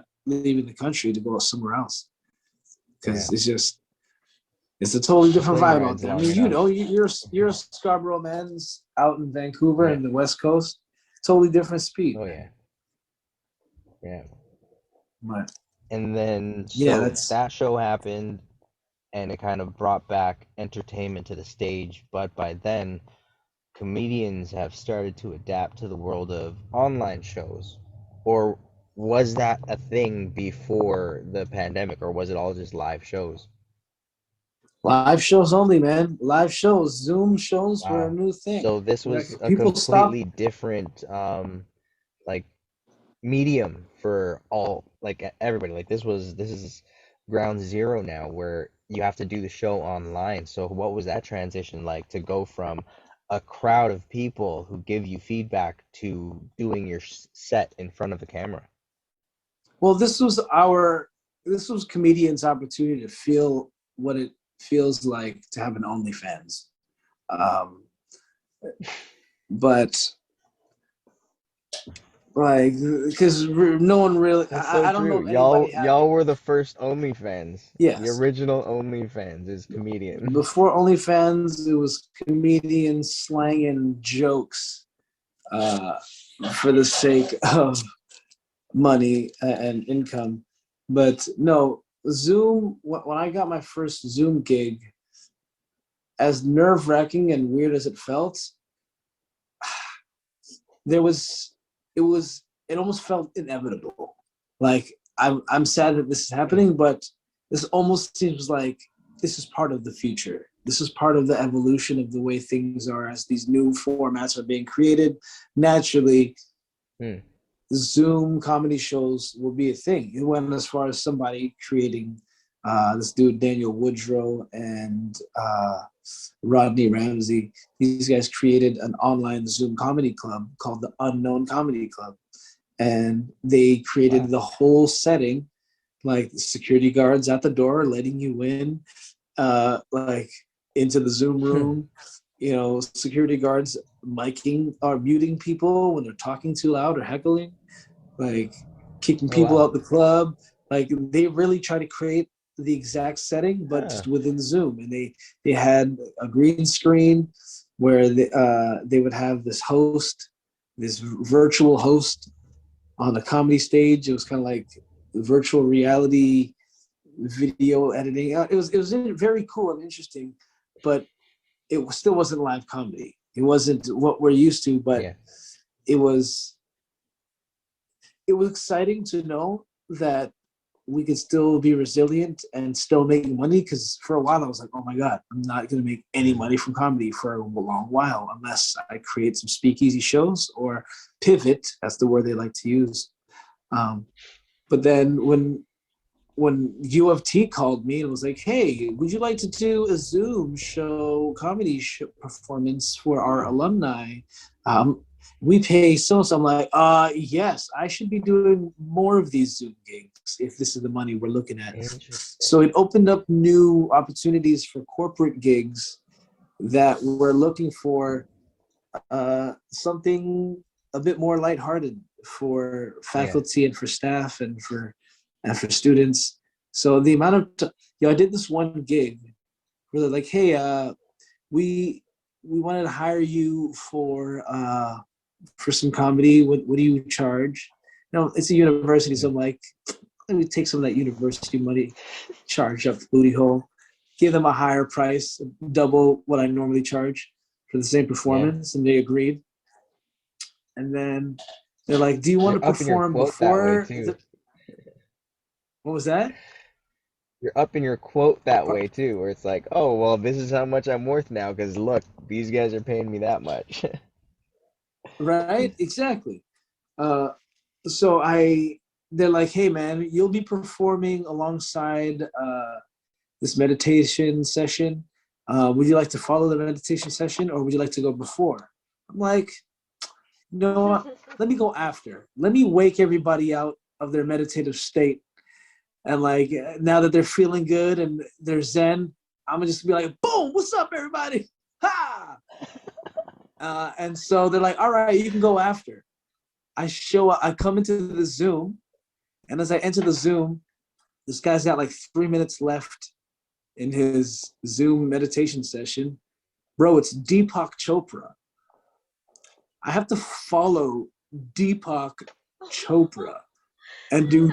the country to go somewhere else, because it's a totally different vibe out there. I mean, you're a Scarborough man out in Vancouver and the West Coast. Totally different speed. Oh yeah. But, and then that show happened, and it kind of brought back entertainment to the stage. But by then, comedians have started to adapt to the world of online shows, or was that a thing before the pandemic, or was it all just live shows? Live shows only, man. Live shows. Zoom shows were a Wow. new thing. So this Like was a people stopped. completely different like medium for all, like everybody. Like this is ground zero now, where you have to do the show online. So what was that transition like, to go from a crowd of people who give you feedback to doing your set in front of the camera? Well, this was comedians' opportunity to feel what it feels like to have an OnlyFans. Um, but like, because no one really, That's so I don't know true. if anybody had Y'all it. were the first OnlyFans. The Yes. original OnlyFans is comedians. Before OnlyFans, it was comedians slanging jokes uh, for the sake of money and income. But no, Zoom, when I got my first Zoom gig, as nerve wracking and weird as it felt, there was, it almost felt inevitable. Like, I'm sad that this is Hmm. happening, but this almost seems like this is part of the future. This is part of the evolution of the way things are as these new formats are being created. Naturally, Hmm. Zoom comedy shows will be a thing. It went as far as somebody creating this dude Daniel Woodrow and Rodney Ramsey. These guys created an online Zoom comedy club called the Unknown Comedy Club, and they created Wow. the whole setting, like security guards at the door letting you in, like into the Zoom room. You know, security guards miking or muting people when they're talking too loud or heckling, like kicking Oh people wow. out the club. Like they really try to create the exact setting, but Huh. just within Zoom. And they had a green screen where they would have this host, this virtual host on a comedy stage. It was kind of like virtual reality video editing. It was very cool and interesting, but it still wasn't live comedy. It wasn't what we're used to, but Yeah. it was it was exciting to know that we could still be resilient and still make money. Because for a while I was like, oh my god, I'm not going to make any money from comedy for a long while unless I create some speakeasy shows or pivot. That's the word they like to use. But then when U of T called me and was like, "Hey, would you like to do a Zoom show, comedy show performance for our alumni? We pay so." I'm like, yes, I should be doing more of these Zoom gigs if this is the money we're looking at. Interesting. So it opened up new opportunities for corporate gigs that were looking for something a bit more lighthearted for Yeah. faculty and for staff and for students. So the amount of I did this one gig where they're like, "Hey, we we wanted to hire you for some comedy. What do you charge?" No, it's a university, so Hmm. I'm like, let me take some of that university money, charge up the booty hole, give them a higher price, double what I normally charge for the same Yeah. performance, and they agreed. And then they're like, "Do you want You're to upping your perform quote that way before too. the?" What was that? You're upping your quote that way too, where it's like, oh, well, this is how much I'm worth now, because look, these guys are paying me that much. Right, exactly. Uh, so they're like, "Hey, man, you'll be performing alongside this meditation session. Would you like to follow the meditation session, or would you like to go before?" I'm like, "You know what? Let me go after. Let me wake everybody out of their meditative state, and like now that they're feeling good and they're zen, I'm gonna just be like, boom, what's up, everybody? Ha!" And so they're like, "All right, you can go after." I show up, I come into the Zoom, and as I enter the Zoom, this guy's got like 3 minutes left in his Zoom meditation session. Bro, it's Deepak Chopra. I have to follow Deepak Chopra and do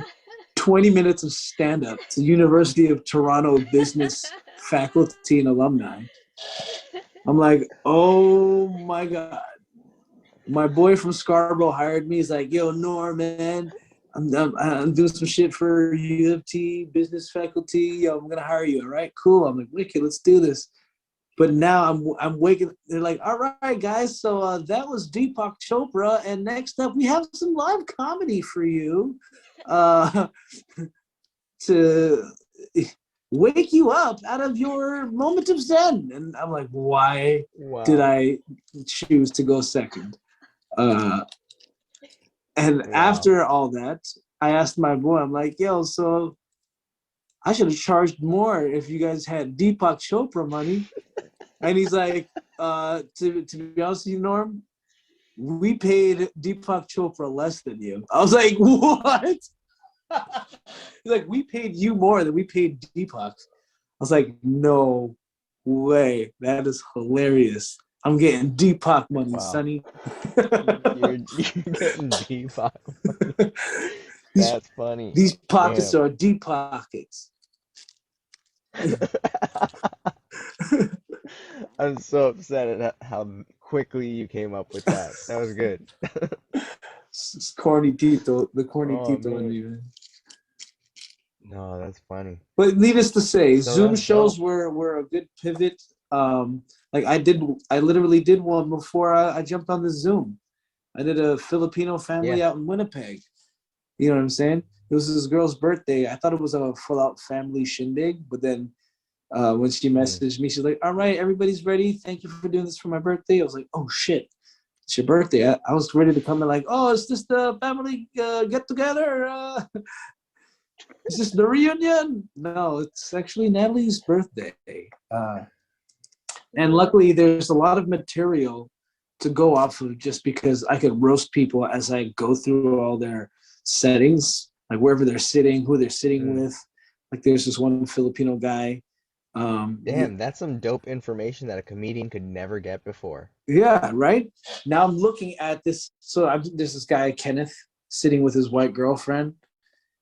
20 minutes of stand up to University of Toronto business faculty and alumni. I'm like, oh my God. My boy from Scarborough hired me. He's like, "Yo, Norm, man, I'm doing some shit for U of T business faculty. I'm gonna hire you. All right, cool. I'm like, wicked. Let's do this. But now I'm waking. They're like, all right, guys. So that was Deepak Chopra, and next up we have some live comedy for you, uh, to wake you up out of your moment of zen. And I'm like, why did Wow. I choose to go second? Uh, and Wow. after all that, I asked my boy, I'm like, yo, so I should have charged more if you guys had Deepak Chopra money. And he's like, to be honest with you, Norm, we paid Deepak Chopra less than you. I was like, what? He's like, we paid you more than we paid Deepak. I was like, no way. That is hilarious. I'm getting Deepak money, Wow. sonny. You're getting deep money. these That's funny. these pockets Damn. are deep pockets. I'm so upset at how quickly you came up with that. That was good. It's corny Tito, the corny Oh Tito in man. me, man. No, that's funny. But needless to say, So Zoom that's shows dope. were a good pivot. Like I literally did one before I jumped on the Zoom. I did a Filipino Yeah. family out in Winnipeg. You know what I'm saying? It was this girl's birthday. I thought it was a full out family shindig, but then when she Mm. messaged me, she's like, "All right, everybody's ready. Thank you for doing this for my birthday." I was like, "Oh shit, it's your birthday." I was ready to come in like, "Oh, is this the family get together? Is this the reunion?" No, it's actually Natalie's birthday. Uh, and luckily, there's a lot of material to go off of just because I could roast people as I go through all their settings, like wherever they're sitting, who they're sitting Mm. with. Like there's this one Filipino guy. Damn, that's some dope information that a comedian could never get before. Yeah, right. Now I'm looking at this. So there's this guy Kenneth sitting with his white girlfriend,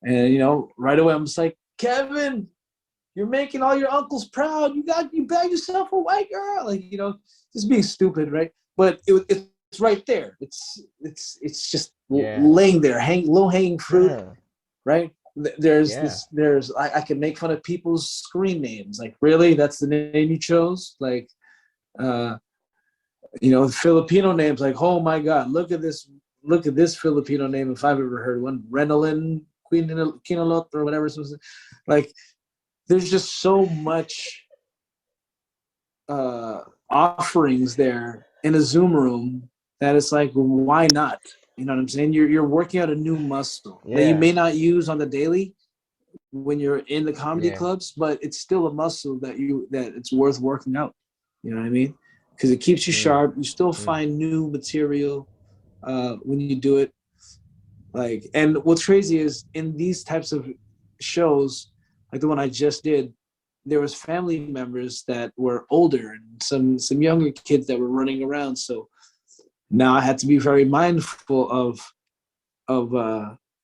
and right away I'm just like, Kevin, you're making all your uncles proud. You bagged yourself a white girl, like just being stupid, right? But it's right there. It's just Yeah. laying there, low hanging fruit, Yeah. right? There's Yeah. this. I can make fun of people's screen names. Like, really, that's the name you chose? Like, uh, Filipino names. Like, oh my God, look at this. Look at this Filipino name. If I've ever heard one, Renolin Quinalot or whatever. Like, there's just so much offerings there in a Zoom room that it's like, why not? You know what I'm saying? You're working out a new muscle that you Yeah. may not use on the daily when you're in the comedy Yeah. clubs, but it's still a muscle that it's worth working out. You know what I mean? Because it keeps you Mm. sharp. You still Mm. find new material when you do it. Like, and what's crazy is in these types of shows, like the one I just did, there was family members that were older and some younger kids that were running around. So now I had to be very mindful of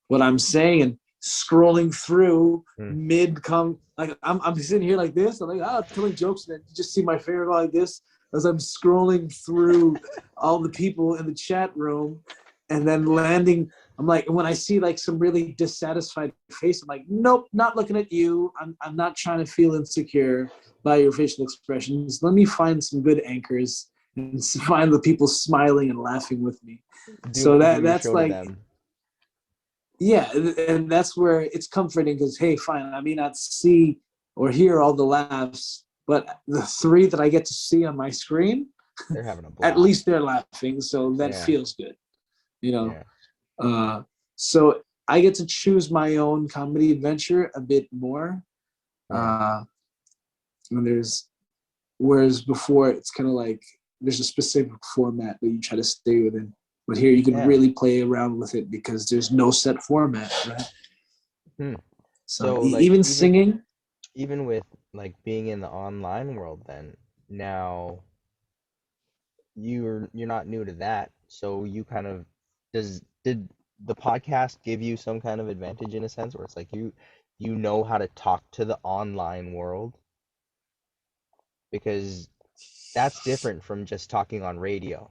what I'm saying and scrolling through Mm. mid come like I'm sitting here like this. I'm like, telling jokes, and then you just see my finger go like this as I'm scrolling through all the people in the chat room, and then landing. I'm like, when I see like some really dissatisfied face, I'm like, nope, not looking at you. I'm not trying to feel insecure by your facial expressions. Let me find some good anchors and find the people smiling and laughing with me. So Do your that's show to like, them. yeah, and that's where it's comforting because, hey, fine, I may not see or hear all the laughs, but the three that I get to see on my screen, They're having a at blast. least they're laughing, so that Yeah. feels good, you know. Yeah. So I get to choose my own comedy adventure a bit more. Yeah. And whereas before it's kind of like there's a specific format that you try to stay within. But here you can Yeah. really play around with it because there's no set format, right? Hmm. So So like even singing, even with like being in the online world then now you're not new to that. So you kind of did the podcast give you some kind of advantage in a sense where it's like you know how to talk to the online world because that's different from just talking on radio.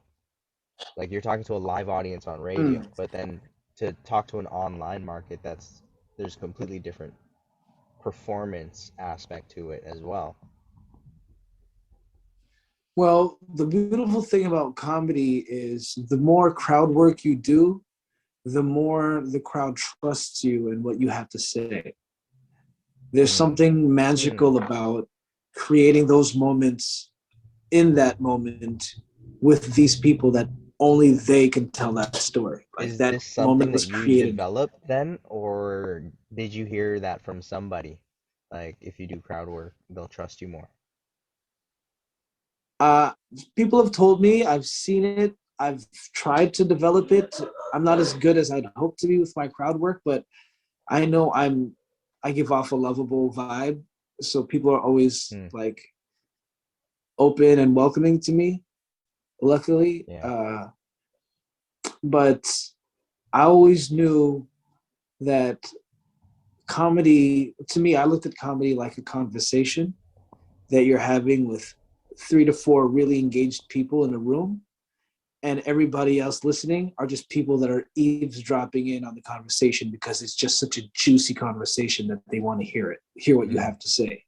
Like you're talking to a live audience on radio, but then to talk to an online market, there's completely different performance aspect to it as well. Well, the beautiful thing about comedy is the more crowd work you do, the more the crowd trusts you and what you have to say. There's Mm. something Mm. magical about creating those moments in that moment with these people that only they can tell that story. Like Is that this something moment that was you created. developed then, or did you hear that from somebody? Like, if you do crowd work, they'll trust you more. Uh, People have told me, I've seen it, I've tried to develop it. I'm not as good as I'd hope to be with my crowd work, but I know I give off a lovable vibe. So people are always Hmm. like open and welcoming to me, luckily. Yeah. But I always knew that comedy, to me, I looked at comedy like a conversation that you're having with 3 to 4 really engaged people in a room, and everybody else listening are just people that are eavesdropping in on the conversation because it's just such a juicy conversation that they want to hear what you Mm. have to say.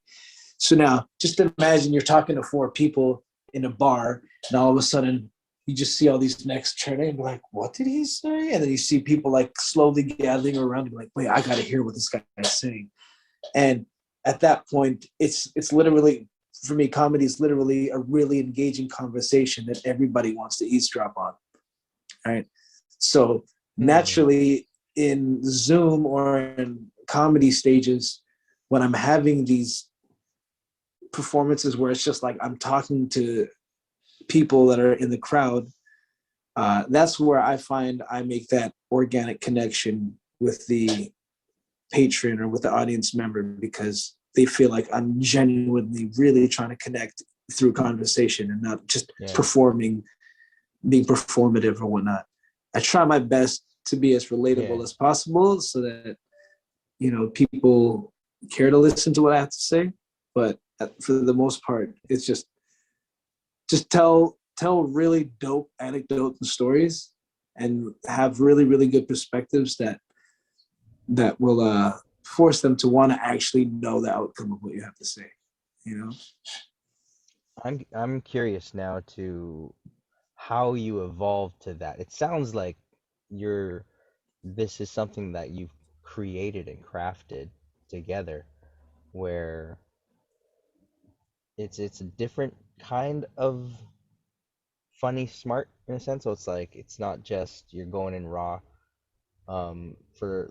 So now just imagine you're talking to 4 people in a bar, and all of a sudden you just see all these necks turning and be like, what did he say? And then you see people like slowly gathering around and be like, wait, I gotta hear what this guy is saying. And at that point, it's literally, for me, comedy is literally a really engaging conversation that everybody wants to eavesdrop on. Right. So Hmm. naturally in Zoom or in comedy stages, when I'm having these performances where it's just like I'm talking to people that are in the crowd, that's where I find I make that organic connection with the patron or with the audience member, because they feel like I'm genuinely really trying to connect through conversation and not just Yeah. performing, being performative or whatnot. I try my best to be as Yeah. relatable as possible so that, people care to listen to what I have to say. But for the most part, it's just tell really dope anecdotes and stories, and have really really good perspectives that will force them to want to actually know the outcome of what you have to say. You know, I'm curious now to how you evolved to that. It sounds like you're this is something that you've created and crafted together, where it's a different kind of funny smart in a sense. So it's like it's not just you're going in raw. For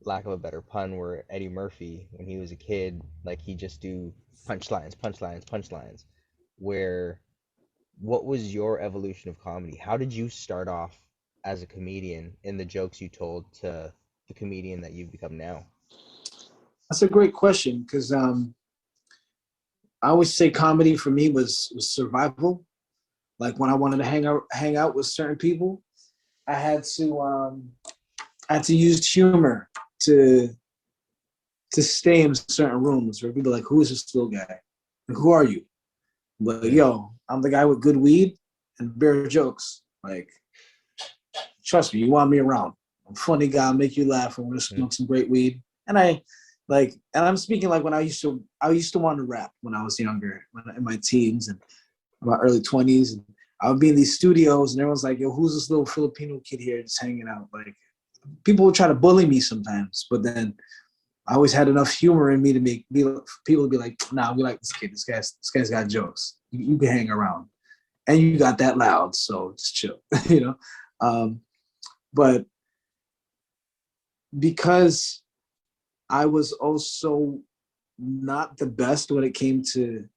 lack of a better pun, where Eddie Murphy, when he was a kid, like he just do punchlines, punchlines, punchlines. Where what was your evolution of comedy? How did you start off as a comedian in the jokes you told to the comedian that you've become now? that's a great question, because I always say comedy for me was survival. Like when I wanted to hang out with certain people, I had to um, I had to use humor to to stay in certain rooms where people are like, who is this little guy? Like, who are you? But Mm, yo, I'm the guy with good weed and bare jokes. Like, trust me, you want me around. I'm a funny guy, I'll make you laugh. I'm gonna mm, smoke some great weed. And I'm speaking like when I used to want to rap when I was younger, when in my teens and my early 20s. And I would be in these studios and everyone's like, yo, who's this little Filipino kid here just hanging out? Like, people would try to bully me sometimes, but then I always had enough humor in me to people to be like, nah, we like this kid. This guy's got jokes. You can hang around, and you got that loud, so just chill, you know. Um, but because I was also not the best when it came to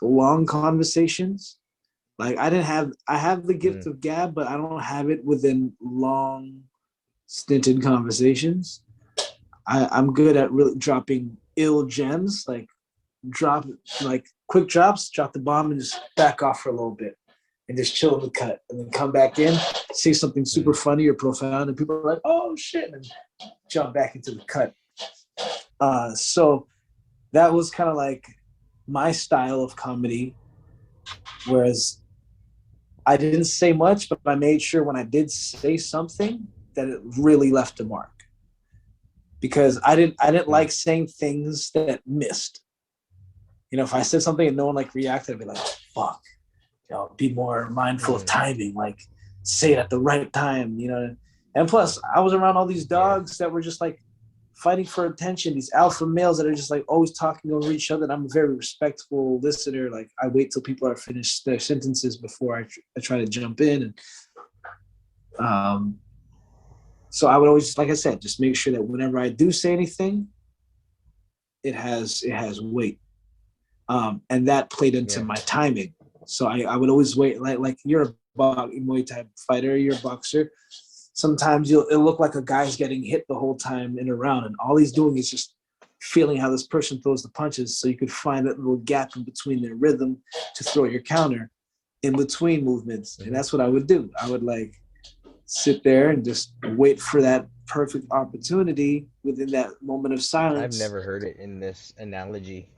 long conversations. Like I have the gift mm, of gab, but I don't have it within long stinted conversations. I'm good at really dropping ill gems, drop like quick drops, drop the bomb and just back off for a little bit and just chill in the cut, and then come back in, say something super mm, funny or profound, and people are like, oh shit, and jump back into the cut. So that was kind of like my style of comedy. Whereas I didn't say much, but I made sure when I did say something that it really left a mark. Because I didn't like saying things that missed. You know, if I said something and no one like reacted, I'd be like, fuck, you know, be more mindful of timing, like say it at the right time, you know. And plus, I was around all these dogs that were just like fighting for attention, these alpha males that are just like always talking over each other. And I'm a very respectful listener. Like I wait till people are finished their sentences before I try to jump in. And so I would always, like I said, just make sure that whenever I do say anything, it has weight. And that played into my timing. So I would always wait, like you're a Muay Thai fighter, you're a boxer. Sometimes it'll look like a guy's getting hit the whole time in a round, and all he's doing is just feeling how this person throws the punches. So you could find that little gap in between their rhythm to throw your counter in between movements. And that's what I would do. I would like sit there and just wait for that perfect opportunity within that moment of silence. I've never heard it in this analogy.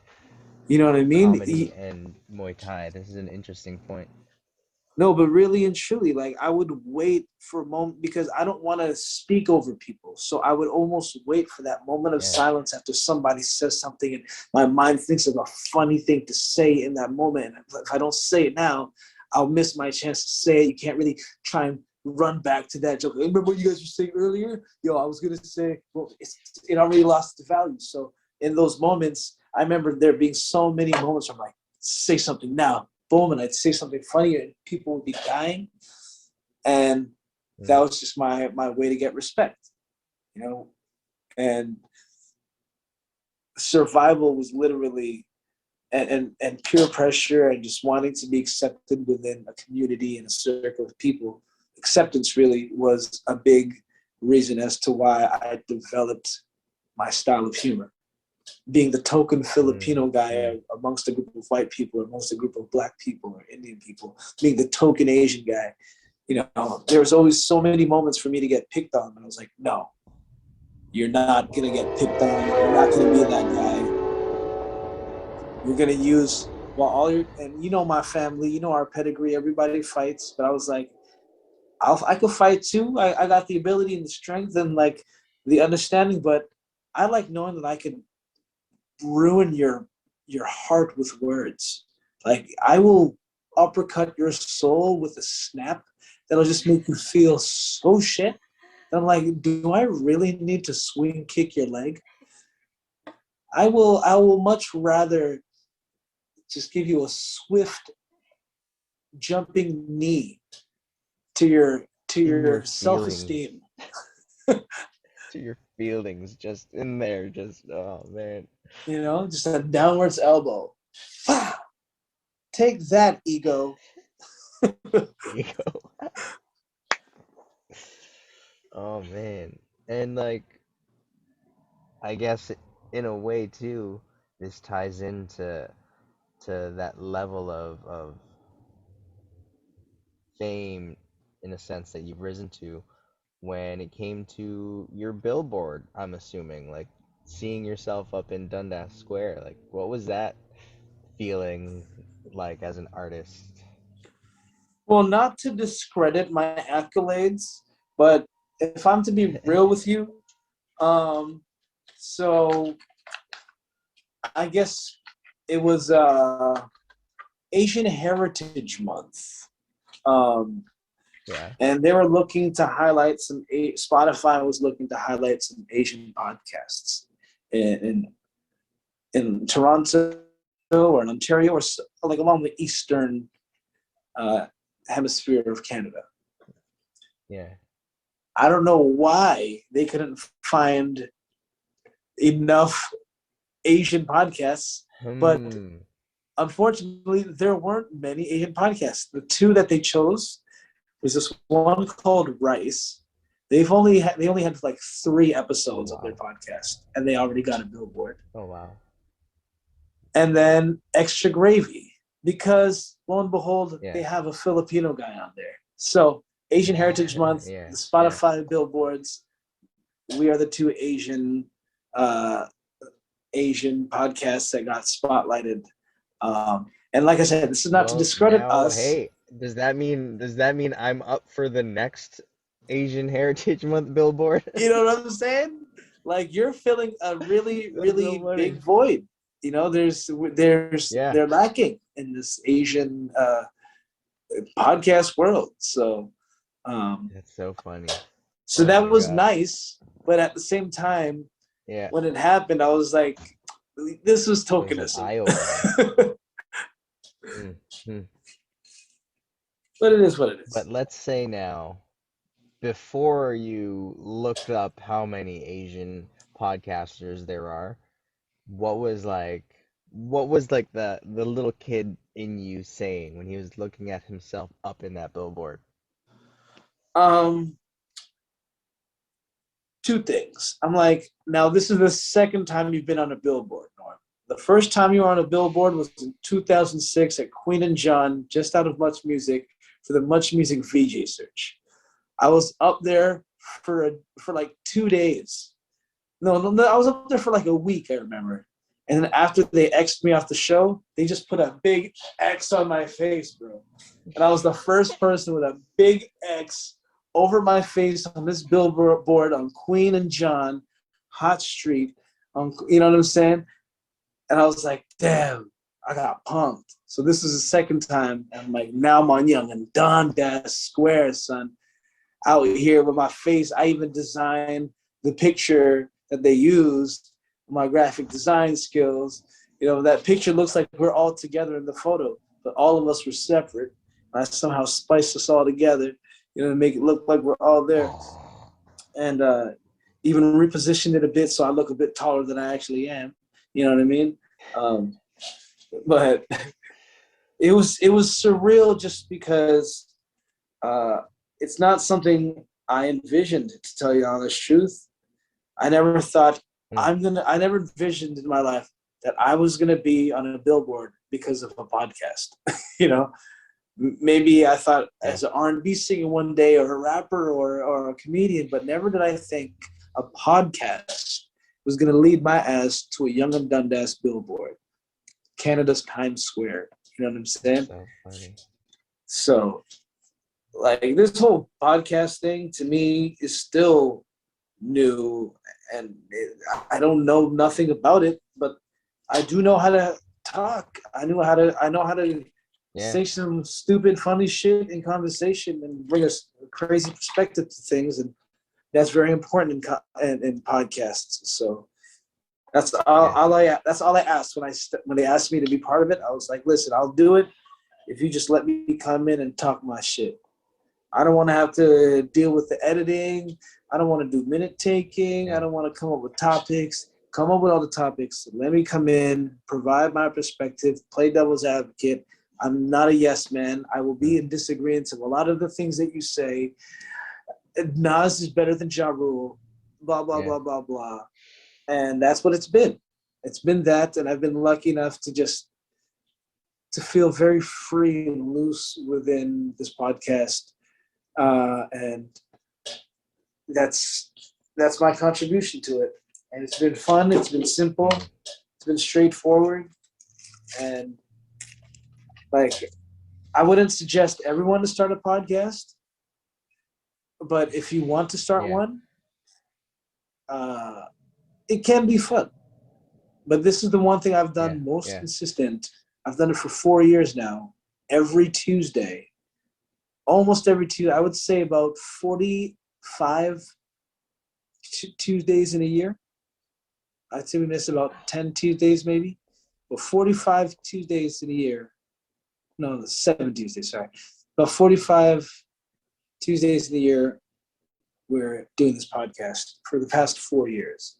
You know what I mean? Comedy and Muay Thai. This is an interesting point. No, but really and truly, like I would wait for a moment because I don't want to speak over people. So I would almost wait for that moment of silence after somebody says something and my mind thinks of a funny thing to say in that moment. And if I don't say it now, I'll miss my chance to say it. You can't really try and run back to that joke. Remember what you guys were saying earlier? Yo, I was going to say, well, it already lost its value. So in those moments, I remember there being so many moments where I'm like, say something now. Boom, and I'd say something funny and people would be dying. And that was just my way to get respect, you know? And survival was literally and peer pressure and just wanting to be accepted within a community and a circle of people. Acceptance really was a big reason as to why I developed my style of humor. Being the token Filipino guy amongst a group of white people, or amongst a group of black people or Indian people, being the token Asian guy, you know, there was always so many moments for me to get picked on. And I was like, no, you're not going to get picked on. You're not going to be that guy. You're going to use, well, all your, and you know my family, you know our pedigree, everybody fights. But I was like, I could fight too. I got the ability and the strength and like the understanding, but I like knowing that I could ruin your heart with words. Like I will uppercut your soul with a snap that'll just make you feel so shit. And I'm like, do I really need to swing kick your leg? I will much rather just give you a swift jumping knee to your self-esteem. To your feelings, just in there, just oh man. You know, just a downwards elbow. Take that, ego. Ego. Oh man. And like I guess in a way too, this ties into that level of fame in a sense that you've risen to when it came to your billboard, I'm assuming, like seeing yourself up in Dundas Square. Like what was that feeling like as an artist? Well, not to discredit my accolades, but if I'm to be real with you, so I guess it was Asian Heritage Month. And they were looking to highlight Spotify was looking to highlight some Asian podcasts in Toronto or in Ontario or like along the eastern hemisphere of Canada. Yeah. I don't know why they couldn't find enough Asian podcasts, but unfortunately there weren't many Asian podcasts. The two that they chose was this one called Rice. They only had like 3 episodes of their podcast, and they already got a billboard. Oh wow. And then Extra Gravy, because lo and behold, they have a Filipino guy on there. So Asian Heritage Month, the Spotify billboards, we are the 2 Asian podcasts that got spotlighted. And like I said, this is not to discredit us. Hey, does that mean I'm up for the next Asian Heritage Month billboard? You know what I'm saying? Like you're filling a really, That's so really funny. big void. You know, Yeah, they're lacking in this Asian podcast world. Um, that's so funny. so Oh that my was God. nice, but at the same time, Yeah, when it happened, I was like, this was it was an tokenism. eye opener. Mm-hmm. But it is what it But is. let's say now, before you looked up how many Asian podcasters there are, what was like the little kid in you saying when he was looking at himself up in that billboard? Um, Two things. I'm like, now this is the second time you've been on a billboard, Norm. The first time you were on a billboard was in 2006 at Queen and John, just out of Much Music, for the Much Music VJ search. I was up there for like 2 days. No, I was up there for like a week, I remember. And then after they X'd me off the show, they just put a big X on my face, bro. And I was the first person with a big X over my face on this billboard on Queen and John, Hot Street. You know what I'm saying? And I was like, damn, I got pumped. So this is the second time. I'm like, now I'm on Young and Dundas Square, son, out here with my face. I even designed the picture that they used, my graphic design skills. You know, that picture looks like we're all together in the photo, but all of us were separate. I somehow spiced us all together, you know, to make it look like we're all there. And even repositioned it a bit so I look a bit taller than I actually am. You know what I mean? Um, but it was surreal just because uh, it's not something I envisioned, to tell you the honest truth. I never thought Mm, I never envisioned in my life that I was gonna be on a billboard because of a podcast. You know, maybe I thought yeah, as an R&B singer one day, or a rapper, or a comedian, but never did I think a podcast was gonna lead my ass to a Young and Dundas billboard, Canada's Times Square. You know what I'm saying? so funny. So like this whole podcast thing to me is still new, and I don't know nothing about it, but I do know how to talk. I know how to Yeah, say some stupid funny shit in conversation and bring us crazy perspective to things, and that's very important in podcasts. So yeah, that's all I asked when they asked me to be part of it. I was like, listen, I'll do it if you just let me come in and talk my shit. I don't want to have to deal with the editing. I don't want to do minute taking. I yeah, don't want to come up with topics. Come up with all the topics. Let me come in, provide my perspective, play devil's advocate. I'm not a yes man. I will be mm, in disagreement of a lot of the things that you say. Nas is better than Ja Rule. Blah blah yeah, blah blah blah. And that's what it's been. It's been that, and I've been lucky enough to feel very free and loose within this podcast. And that's that's my contribution to it. And it's been fun. It's been simple. hmm, It's been straightforward. And like, I wouldn't suggest everyone to start a podcast, but if you want to start yeah, one, uh, it can be fun. But this is the one thing I've yeah, done most yeah, consistent. I've done it for 4 years now. Every Tuesday, almost every Tuesday. I would say about 45 Tuesdays in a year. I'd say we miss about 10 Tuesdays maybe, but 45 Tuesdays in a year. No, 7 Tuesdays, sorry. About 45 Tuesdays in the year, we're doing this podcast for the past 4 years.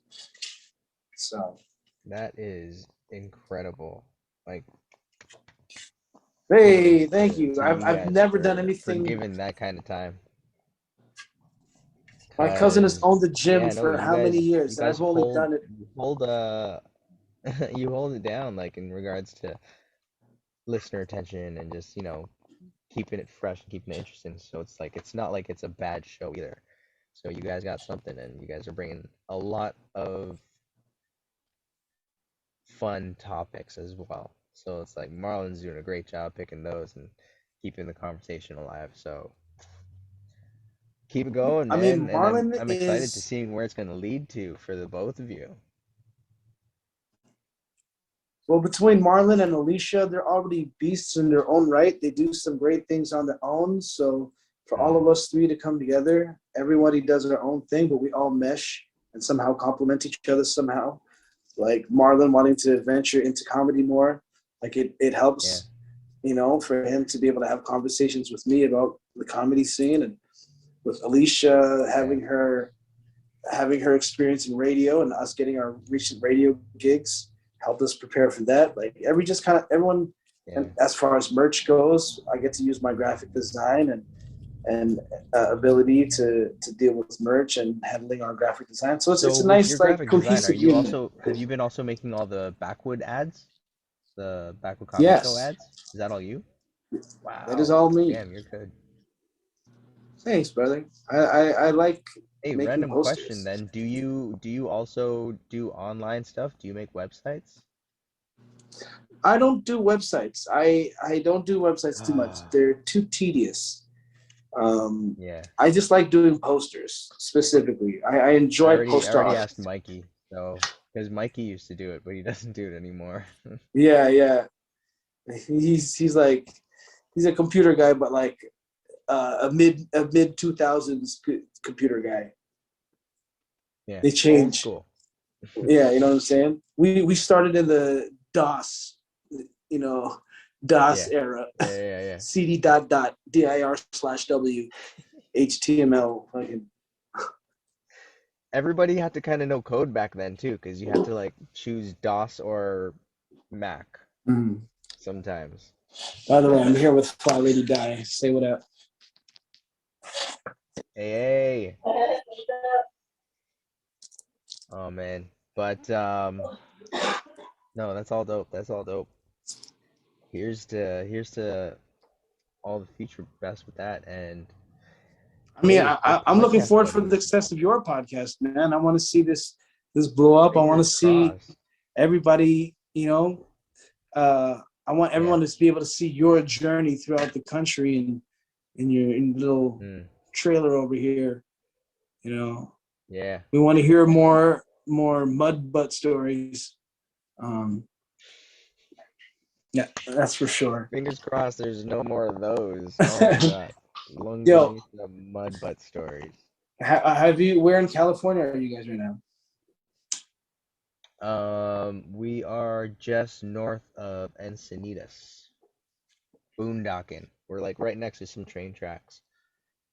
So, that is incredible. Like, hey, kudos thank to you. to I've, you I've guys never done for anything. giving that kind of time. My cousin has owned Cause the gym yeah, no, for you how many guys you years? And guys I've only hold done it. you hold you hold it down like in regards to listener attention and just, keeping it fresh and keeping it interesting. So it's not like it's a bad show either. So you guys got something, and you guys are bringing a lot of fun topics as well. So it's like Marlon's doing a great job picking those, and keeping the conversation alive. So keep it going, I mean, man. And I'm Marlon I'm excited to is seeing where it's gonna lead to for the both of you. well between Marlon and Alicia, they're already beasts in their own right. They do some great things on their own. So for all Mm, of us three to come together, everybody does their own thing, but we all mesh and somehow complement each other somehow. Like Marlon wanting to venture into comedy more, like it yeah. helps, for him to be able to have conversations with me about the comedy scene, and with Alicia Yeah. having her experience in radio and us getting our recent radio gigs helped us prepare for that. Like everyone, and Yeah. as far as merch goes, I get to use my graphic design and ability to deal with merch and handling our graphic design. So it's So a with your nice like graphic design, are cohesive you unit. also have you been also making all the Backwood ads? The Backwood Comedy Show Yes, ads? Is that all you? that is Wow. all me. Damn, you're good. Thanks, brother. I like Hey, making random question posters. then. Do you also do online stuff? Do you make websites? I don't do websites. I don't do websites too much. Ah, They're too tedious. Um, yeah. I just like doing posters specifically. I I enjoy already I post already art. asked Mikey, so because Mikey used to do it, but he doesn't do it anymore. Yeah, yeah. He's like he's a computer guy, but like a mid 2000s computer guy. Yeah, They old change. school. Yeah, you know what I'm saying. We started in the DOS, you know, DOS Yeah, era. yeah. CD dot dir/w HTML. Fucking. Everybody had to kind of know code back then too, because you had to like choose DOS or Mac Mm. sometimes. By the way, I'm here with Fly Lady Die. Say what up. Hey, hey. Oh man. But no, that's all dope. That's all dope. Here's to all the future best with that. And I mean, hey, with the I'm looking podcast forward for the buddies, success of your podcast, man. I want to see this blow up. I want to fingers see crossed. everybody. I want Yeah. everyone to be able to see your journey throughout the country and in your little Mm, trailer over here. You know, yeah. we want to hear more mud butt stories. Um, yeah, that's for sure. Fingers crossed there's no more of those. Oh my God. Lung Yo, beneath the mud butt stories. have you? Where in California are you guys right now? We are just north of Encinitas. Boondocking. We're like right next to some train tracks.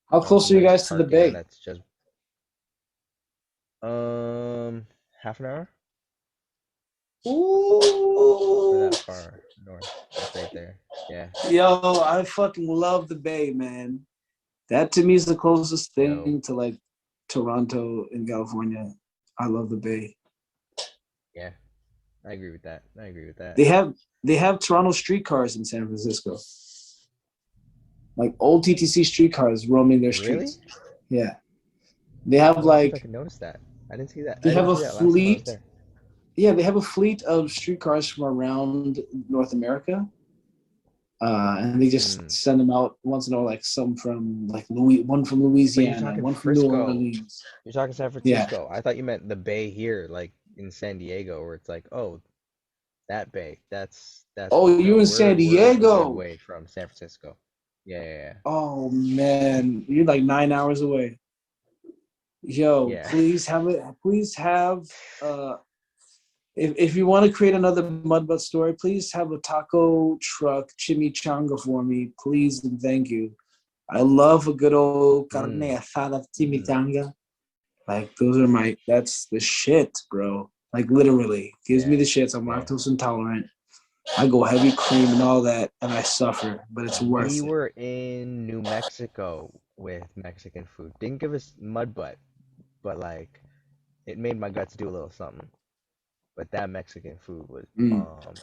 How Some close are you nice guys to the parking bay? that's just um half an hour. We're Ooh, that far north. Like right there. Yeah. yo, I fucking love the bay, man. That to me is the closest Yo. thing to like Toronto in California. I love the bay. Yeah. I agree with that. I agree with that. They have they have Toronto streetcars in San Francisco, like old TTC streetcars roaming their Really? streets. Yeah, they have Let me see if I like can notice that. I didn't see that. they I have didn't a see that last time I was fleet. there. Yeah, they have a fleet of streetcars from around North America, and they just Hmm. send them out once in a while. Like some from like one from But you're Louisiana, talking one from New Frisco. Orleans. You're talking San Yeah. Francisco. I thought you meant the Bay here, like in San Diego, where it's like, oh, that Bay. That's Oh, you no. in We're San we're a good Diego? way from San Francisco. Yeah. Oh man, you're like 9 hours away. Yo, Yeah. please have it. Please have. Uh, if you want to create another Mudbutt story, please have a taco truck chimichanga for me, please and thank you. I love a good old carne Mm, asada mm, chimichanga. Like those are that's the shit, bro. Like literally, gives me yeah. the shits. I'm Yeah. lactose intolerant. I go heavy cream and all that, and I suffer, but it's We worth it. were in New Mexico with Mexican food. Didn't give us mud butt, but like it made my guts do a little something. But that Mexican food was Mm. bomb.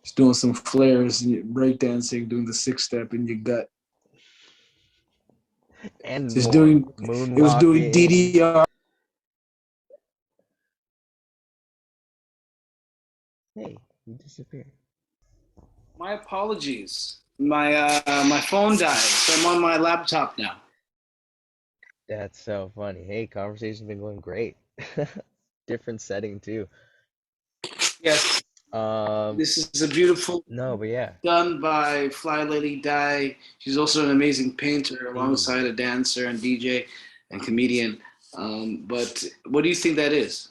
Just doing some flares and breakdancing, doing the 6 step in your gut. And Just more. doing, it was doing Moonwalking. DDR. Hey, he disappeared. My apologies. My phone died, so I'm on my laptop now. That's so funny. Hey, conversation's been going great. Different setting too. Yes, Um, this is a beautiful no, but yeah. done by Fly Lady Di. She's also an amazing painter Hey, alongside a dancer and DJ and comedian. But what do you think that is?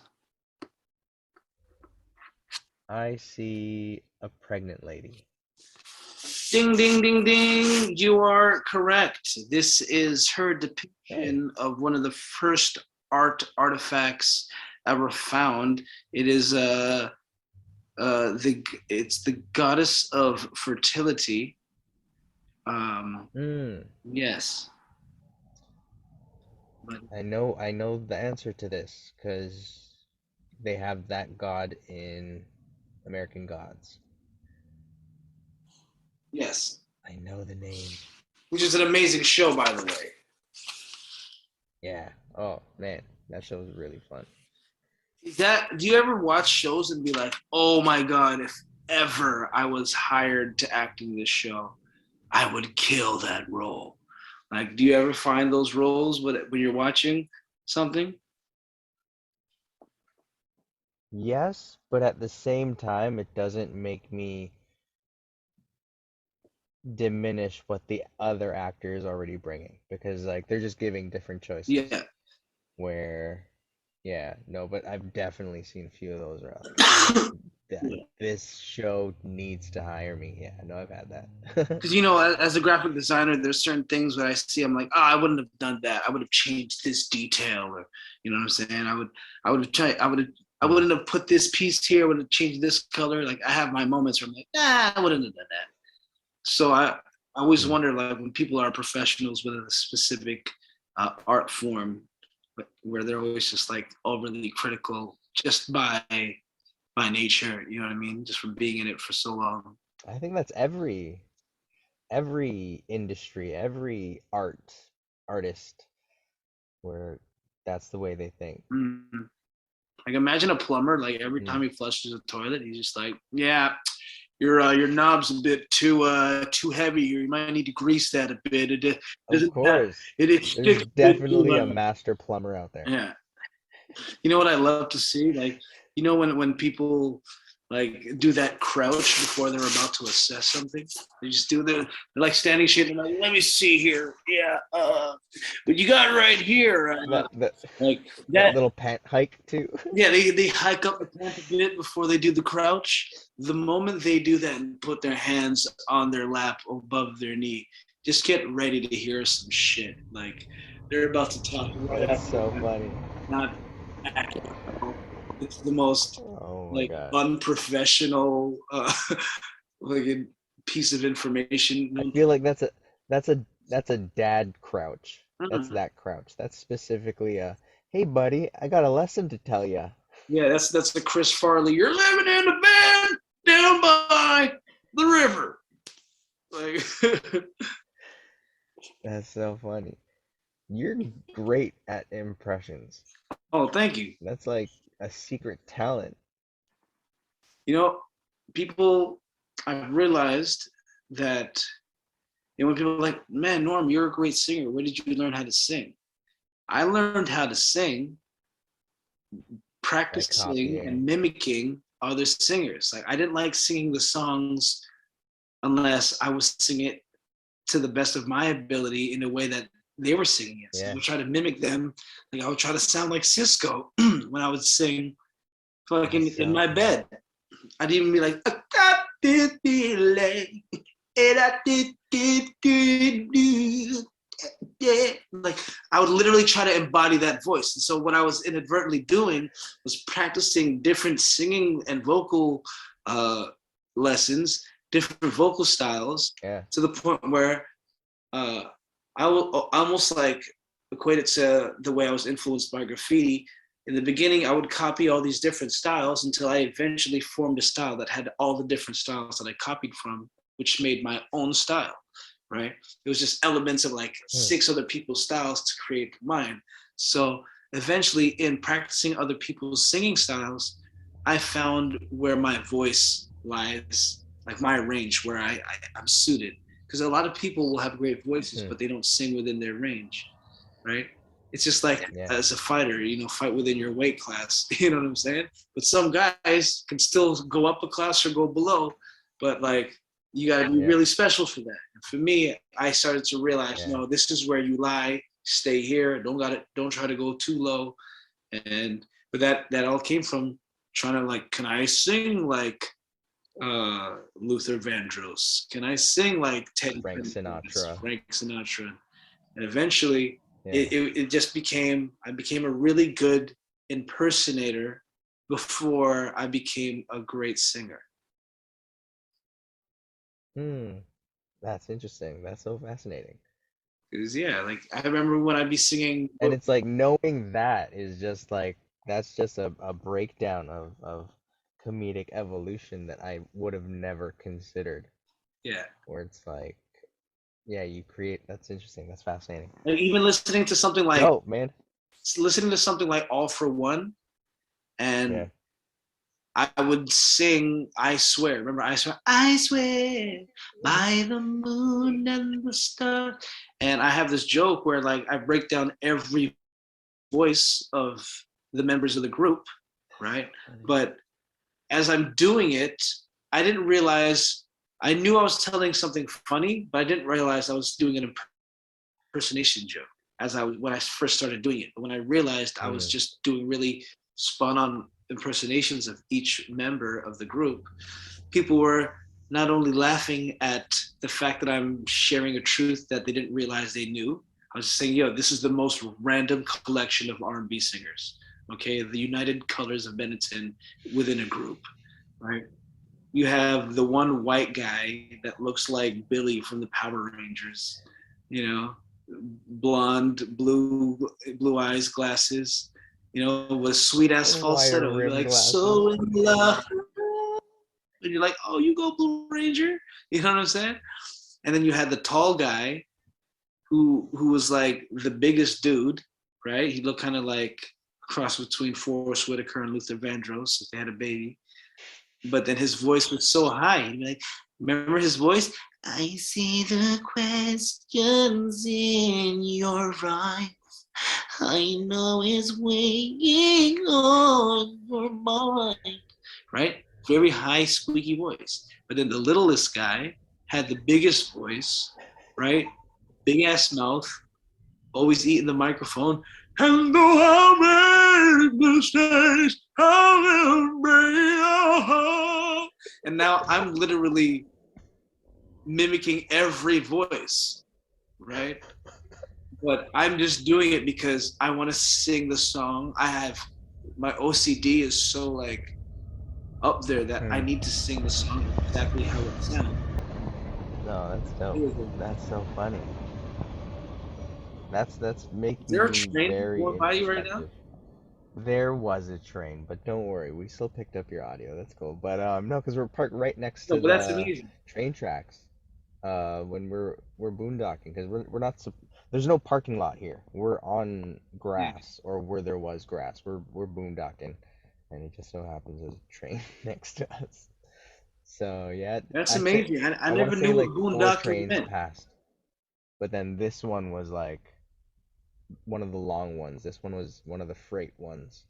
I see a pregnant lady. Ding, ding, ding, ding. You are correct. This is her Hey. depiction of one of the first artifacts ever found. It is it's the goddess of fertility. Hmm. Yes. But I know the answer to this because they have that god in American Gods. yes. I know the name. Which is an amazing show, by the way. Yeah. Oh man, that show was really fun. Do you ever watch shows and be like, oh my god, if ever I was hired to act in this show, I would kill that role. Like, do you ever find those roles when you're watching something? Yes, but at the same time, it doesn't make me diminish what the other actor is already bringing because like they're just giving different choices. Yeah. Where, yeah, no, but I've definitely seen a few of those where like, oh, that this show needs to hire me. Yeah, no, I've had that. Because as a graphic designer, there's certain things that I see. I'm like, oh, I wouldn't have done that. I would have changed this detail, or you know what I'm saying. I would have tried. I Hmm. wouldn't have put this piece here. I would have changed this color. Like I have my moments where I'm like, nah, I wouldn't have done that. So I always Hmm. wonder, like when people are professionals within a specific art form, where they're always just like overly critical, just by nature. You know what I mean? Just from being in it for so long. I think that's every industry, every artist where that's the way they think. Mm. Like imagine a plumber. Like every Hmm. time he flushes a toilet, he's just like, "Yeah, your knob's a bit too heavy. You might need to grease that a bit. It Of doesn't have course, it there's sticks a bit too definitely a much." master plumber out there. Yeah, you know what I love to see? Like when people like do that crouch before they're about to assess something. They just do they're like standing shit. They're like, "Let me see here. Yeah, but you got right here." That Like that that. little pant hike too. Yeah, they hike up the pants a bit before they do the crouch. The moment they do that and put their hands on their lap above their knee, just get ready to hear some shit. Like they're about to talk right That's after so that. funny. Not accurate. It's the most Oh my like God. unprofessional like a piece of information. I feel like that's a dad crouch. That's Uh-uh. that crouch. That's specifically a, hey buddy, I got a lesson to tell you. Yeah, that's the Chris Farley. You're living in a van down by the river. Like That's so funny. You're great at impressions. oh, thank you. That's like a secret talent. You know, people, I've realized that, when people are like, man, Norm, you're a great singer. Where did you learn how to sing? I learned how to sing By practicing copying. and mimicking other singers. Like, I didn't like singing the songs unless I was singing it to the best of my ability in a way that they were singing it. So I Yeah, would try to mimic them. Like, I would try to sound like Cisco when I would sing that's fucking in so my funny. bed. I'd even be like, I got this feeling, and I did, yeah. Like I would literally try to embody that voice. And so what I was inadvertently doing was practicing different singing and vocal uh, lessons, different vocal styles, Yeah. to the point where uh, I will almost like equate it to the way I was influenced by graffiti. In the beginning, I would copy all these different styles until I eventually formed a style that had all the different styles that I copied from, which made my own style, right? It was just elements of like Hmm. 6 other people's styles to create mine. So eventually, in practicing other people's singing styles, I found where my voice lies. like my range where I'm suited. Because a lot of people will have great voices, but they don't sing within their range, right? It's just like Yeah. as a fighter, fight within your weight class. You know what I'm saying? But some guys can still go up a class or go below, but like you got to be really special for that. And for me, I started to realize, no, this is where you lie. Stay here. Don't try to go too low. But that all came from trying to like, can I sing like Luther Vandross? Can I sing like Frank Sinatra? Frank Sinatra? And eventually, it just I became a really good impersonator before I became a great singer. That's interesting. That's so fascinating. Because like I remember when I'd be singing, and it's like knowing that is just like that's just a breakdown of comedic evolution that I would have never considered. Yeah. Where it's like, yeah, you create. That's interesting. That's fascinating. And even listening to something like, oh man, listening to something like All for One, and I would sing I Swear. Remember I Swear? I swear by the moon and the stars. And I have this joke where like I break down every voice of the members of the group, right? But as I'm doing it, I didn't realize, I knew I was telling something funny, but I didn't realize I was doing an impersonation joke when I first started doing it. But when I realized I was just doing really spun on impersonations of each member of the group, people were not only laughing at the fact that I'm sharing a truth that they didn't realize they knew. I was saying, yo, this is the most random collection of R&B singers. Okay, the United Colors of Benetton within a group, right? You have the one white guy that looks like Billy from the Power Rangers, blonde, blue eyes, glasses, with a sweet ass falsetto. You're like, glasses. So in love. And you're like, oh, you go Blue Ranger. You know what I'm saying? And then you had the tall guy who was like the biggest dude, right? He looked kind of like a cross between Forrest Whitaker and Luther Vandross if they had a baby. But then his voice was so high. He'd be like, remember his voice? I see the questions in your eyes. I know it's weighing on your mind. Right? Very high, squeaky voice. But then the littlest guy had the biggest voice, right? Big ass mouth, always eating the microphone. And though I make mistakes, I will bring. And now I'm literally mimicking every voice, right? But I'm just doing it because I want to sing the song. My OCD is so like up there that I need to sing the song exactly how it sounds. No, that's dope. That's so funny. That's making Is there a train very going by you right now? There was a train, but don't worry, we still picked up your audio. That's cool. But no, because we're parked right next to the train tracks. When we're boondocking, because we're not. There's no parking lot here. We're on grass, or where there was grass. We're boondocking, and it just so happens there's a train next to us. So yeah, that's amazing. I never knew what boondocking meant. Passed, but then this one was like one of the long ones. This one was one of the freight ones.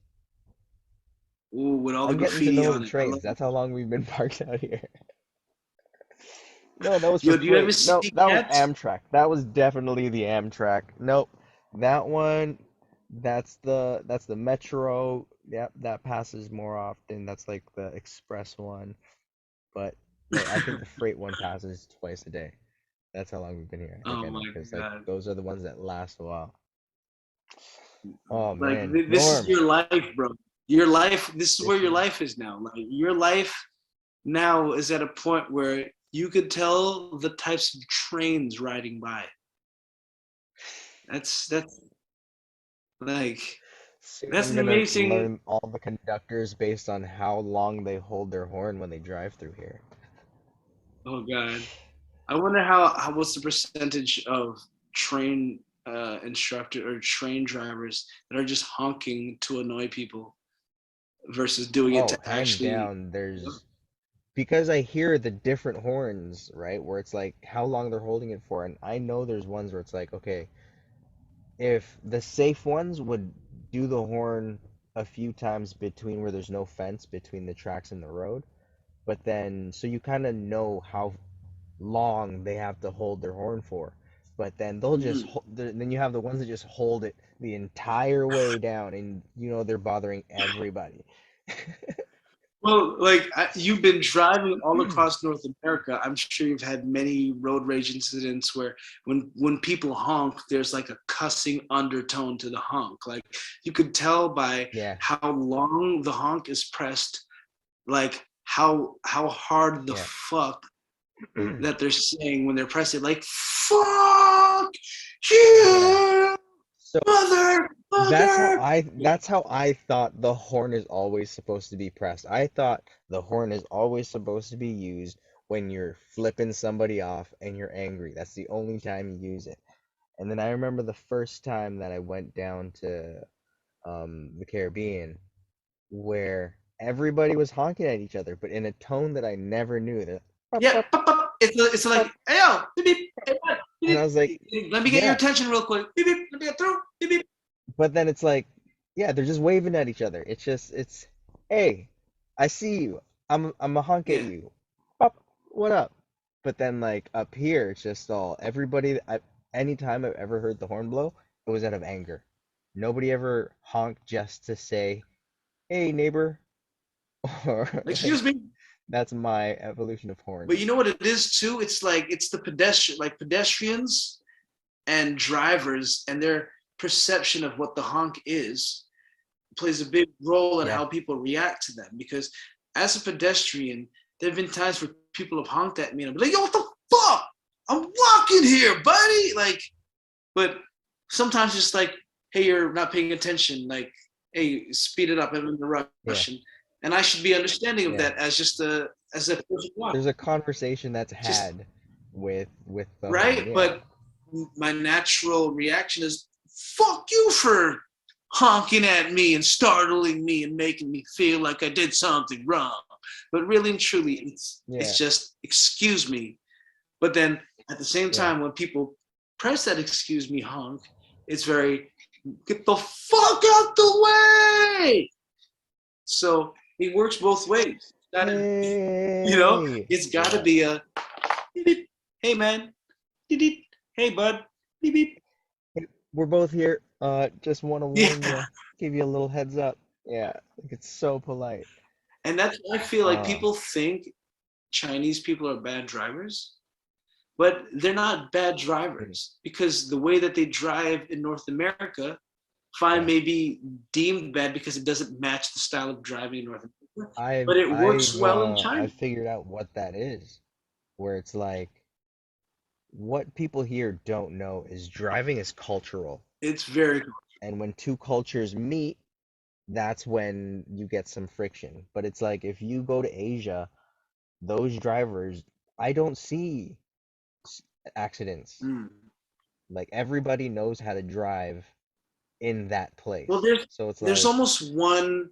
Ooh, with all the graffiti on it. Trains. That's how long we've been parked out here. No, that was do you ever see that was Amtrak. That was definitely the Amtrak. Nope, that one. That's the Metro. Yep, that passes more often. That's like the express one. But I think the freight one passes twice a day. That's how long we've been here. I think because like those are the ones that last a while. Oh man, like this is your life, bro. Your life. This is where your life is now. Like your life now is at a point where you could tell the types of trains riding by. That's like that's an amazing. Learn all the conductors based on how long they hold their horn when they drive through here. Oh God, I wonder what's the percentage of train instructor or train drivers that are just honking to annoy people versus doing it to actually. Hands down, there's because I hear the different horns, right? Where it's like how long they're holding it for, and I know there's ones where it's like, okay, if the safe ones would do the horn a few times between where there's no fence between the tracks and the road, but then so you kind of know how long they have to hold their horn for. But then they'll just Mm. then you have the ones that just hold it the entire way down, and you know they're bothering everybody. Well, like you've been driving all across North America. I'm sure you've had many road rage incidents where when people honk, there's like a cussing undertone to the honk. Like you could tell by Yeah, how long the honk is pressed, like how hard the yeah. fuck that they're saying when they're pressing, like fuck Yeah. you, So mother. that's how I thought the horn is always supposed to be pressed. I thought the horn is always supposed to be used when you're flipping somebody off and you're angry. That's the only time you use it. And then I remember the first time that I went down to the Caribbean where everybody was honking at each other, but in a tone that I never knew. They're, "Pup, Yeah, pup, it's like, pup." hey yo, beep, beep, hey, bud, And I beep, was like, beep. Let me get your yeah. attention real quick. Beep, beep, let me get through. Beep, beep. But then it's like, yeah, they're just waving at each other. It's, hey, I see you. I'm a honk at Yeah, you. Pop, what up? But then like up here, it's just all everybody. Anytime I've ever heard the horn blow, it was out of anger. Nobody ever honked just to say, hey neighbor, or excuse like me. that's my evolution of But you horns. know what it is too? It's like it's the pedestrians and drivers and their perception of what the honk is plays a big role in Yeah, how people react to them. Because as a pedestrian, there have been times where people have honked at me and I'm like, yo, what the fuck? I'm walking here, buddy. Like, but sometimes it's like, hey, you're not paying attention. Like, hey, speed it up. I'm in the yeah, rush, and I should be understanding of yeah. that as just a person. There's a conversation that's Just had with the horn. right, Yeah, but my natural reaction is fuck you for honking at me and startling me and making me feel like I did something wrong. But really and truly, it's yeah, just excuse me. But then at the same yeah. time, when people press that excuse me honk, it's very get the fuck out the way. So it works both ways. Gotta, Hey! it's got to Yeah. be a hey man, hey bud, beep, beep. Hey, we're both here. Just want to warn Yeah. you, give you a little heads up. Yeah, like it's so polite. And that's why I feel like Uh, people think Chinese people are bad drivers, but they're not bad mm, drivers because the way that they drive in North America, fine, yeah. may be deemed bad because it doesn't match the style of driving in North America, I've but it works I've well in uh China. I've figured out what that is, where it's like what people here don't know is driving is cultural, It's very cool. and when two cultures meet, that's when you get some friction. But it's like if you go to Asia, those drivers, I don't see s- accidents. Mm. Like everybody knows how to drive in that Well, place. there's So it's there's like, almost one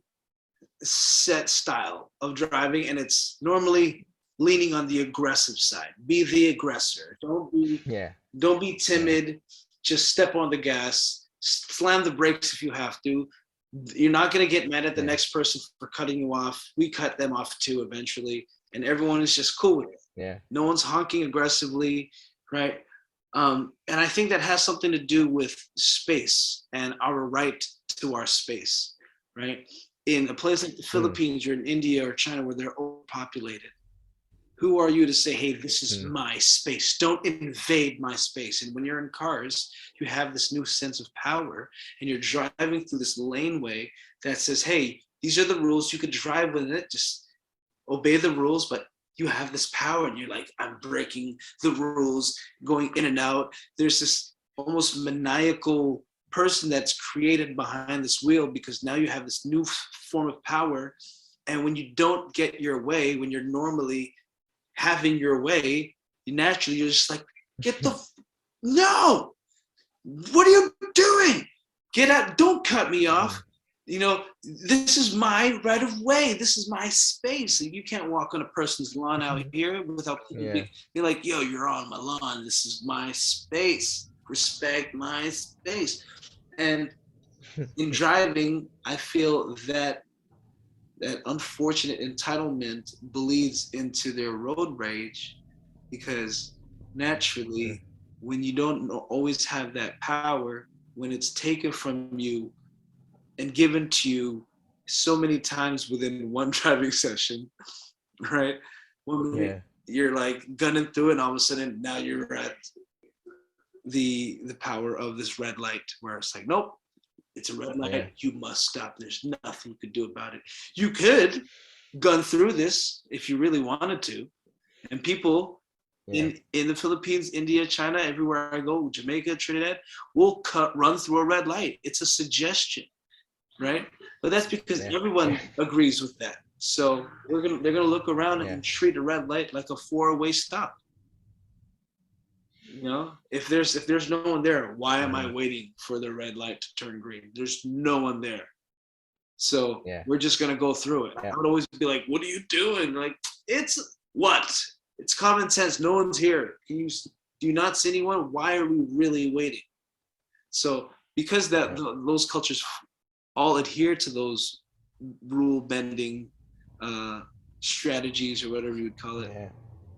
set style of driving, and it's normally leaning on the aggressive side. Be the aggressor. yeah, Don't be yeah, timid. Just step on the gas. Slam the brakes if you have to. You're not going to get mad at the yeah, next person for cutting you off. We cut them off too eventually, and everyone is just cool with it. yeah. No one's honking aggressively, right? And I think that has something to do with space and our right to our space, right? In a place like the Mm, Philippines or in India or China where they're overpopulated, who are you to say, hey, this is mm, my space? Don't invade my space. And when you're in cars, you have this new sense of power and you're driving through this laneway that says, hey, these are the rules. You could drive with it. Just obey the rules, but you have this power and you're like, I'm breaking the rules, going in and out. There's this almost maniacal person that's created behind this wheel because now you have this new form of power. And when you don't get your way, when you're normally having your way, you're just like, get the no, what are you doing? Get out, don't cut me mm. off. this is my right of way. This is my space. You can't walk on a person's lawn out here without people Yeah. being like, yo, you're on my lawn. This is my space. Respect my space. And in driving, I feel that unfortunate entitlement bleeds into their road rage, because naturally, when you don't always have that power, when it's taken from you and given to you so many times within one driving session, right? 1 minute Yeah. you're like gunning through it, and all of a sudden now you're at the power of this red light, where it's like, nope, it's a red light. Yeah. You must stop. There's nothing you could do about it. You could gun through this if you really wanted to. And people Yeah. in the Philippines, India, China, everywhere I go, Jamaica, Trinidad, will run through a red light. It's a suggestion, right? But that's because Yeah. everyone agrees with that. So they're gonna look around Yeah. and treat a red light like a 4-way stop. If there's no one there, why am I waiting for the red light to turn green? There's no one there. So Yeah. we're just gonna go through it. Yeah. I would always be like, what are you doing? Like, it's what? It's common sense. No one's here. Do you not see anyone? Why are we really waiting? So because those cultures all adhere to those rule bending strategies, or whatever you would call it,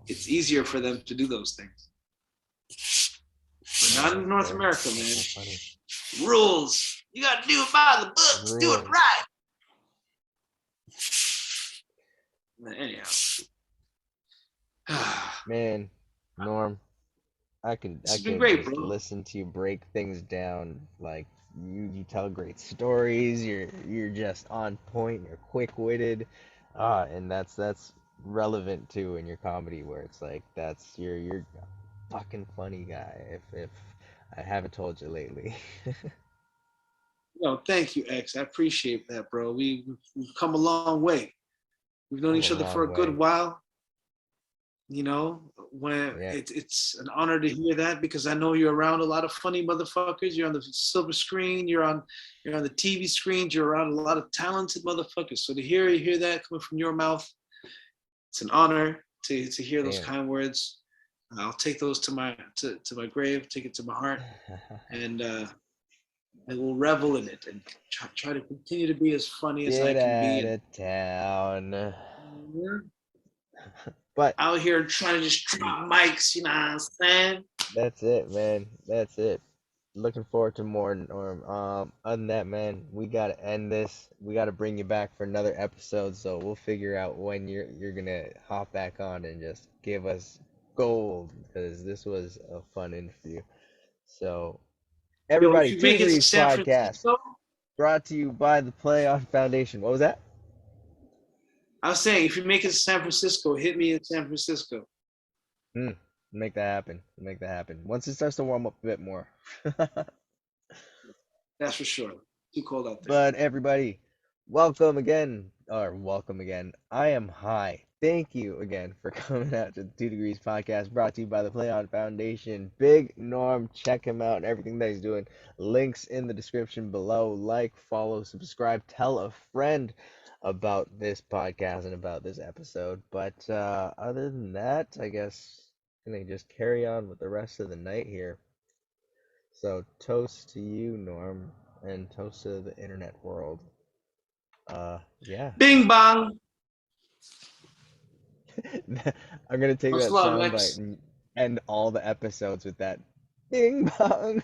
it's easier for them to do those things. But not in North America, man. Rules. You gotta do it by the books. Do it right. Anyhow. Man, Norm, I can great, just bro. listen to you break things down. Like you tell great stories. You're just on point. You're quick witted, and that's relevant too in your comedy, where it's like you're a fucking funny guy. If I haven't told you lately. No, thank you, X. I appreciate that, bro. We've come a long way. We've known each other for a good while. When it's an honor to hear that, because I know you're around a lot of funny motherfuckers. You're on the silver screen. You're on the TV screens. You're around a lot of talented motherfuckers. So to hear that coming from your mouth, it's an honor to hear those kind words. I'll take those to my grave, take it to my heart, and I will revel in it and try to continue to be as funny as I can be. Get out of town. But out here trying to just drop mics, you know what I'm saying? That's it, man. That's it. Looking forward to more, Norm. Other than that, man, we gotta end this. We gotta bring you back for another episode, so we'll figure out when you're gonna hop back on and just give us gold, because this was a fun interview. So, everybody, Two Degrees Podcast, brought to you by the Play On Foundation. What was that? I was saying, if you make it to San Francisco, hit me in San Francisco. Make that happen. Make that happen. Once it starts to warm up a bit more. That's for sure. Too cold out there. But everybody, welcome again. I am high. Thank you again for coming out to the 2 Degrees Podcast, brought to you by the Play On Foundation. Big Norm, check him out and everything that he's doing. Links in the description below. Like, follow, subscribe, tell a friend about this podcast and about this episode. But other than that, I guess I'm gonna just carry on with the rest of the night here. So toast to you, Norm, and toast to the internet world. Yeah. Bing bong. I'm gonna take that soundbite and end all the episodes with that. Bing bong.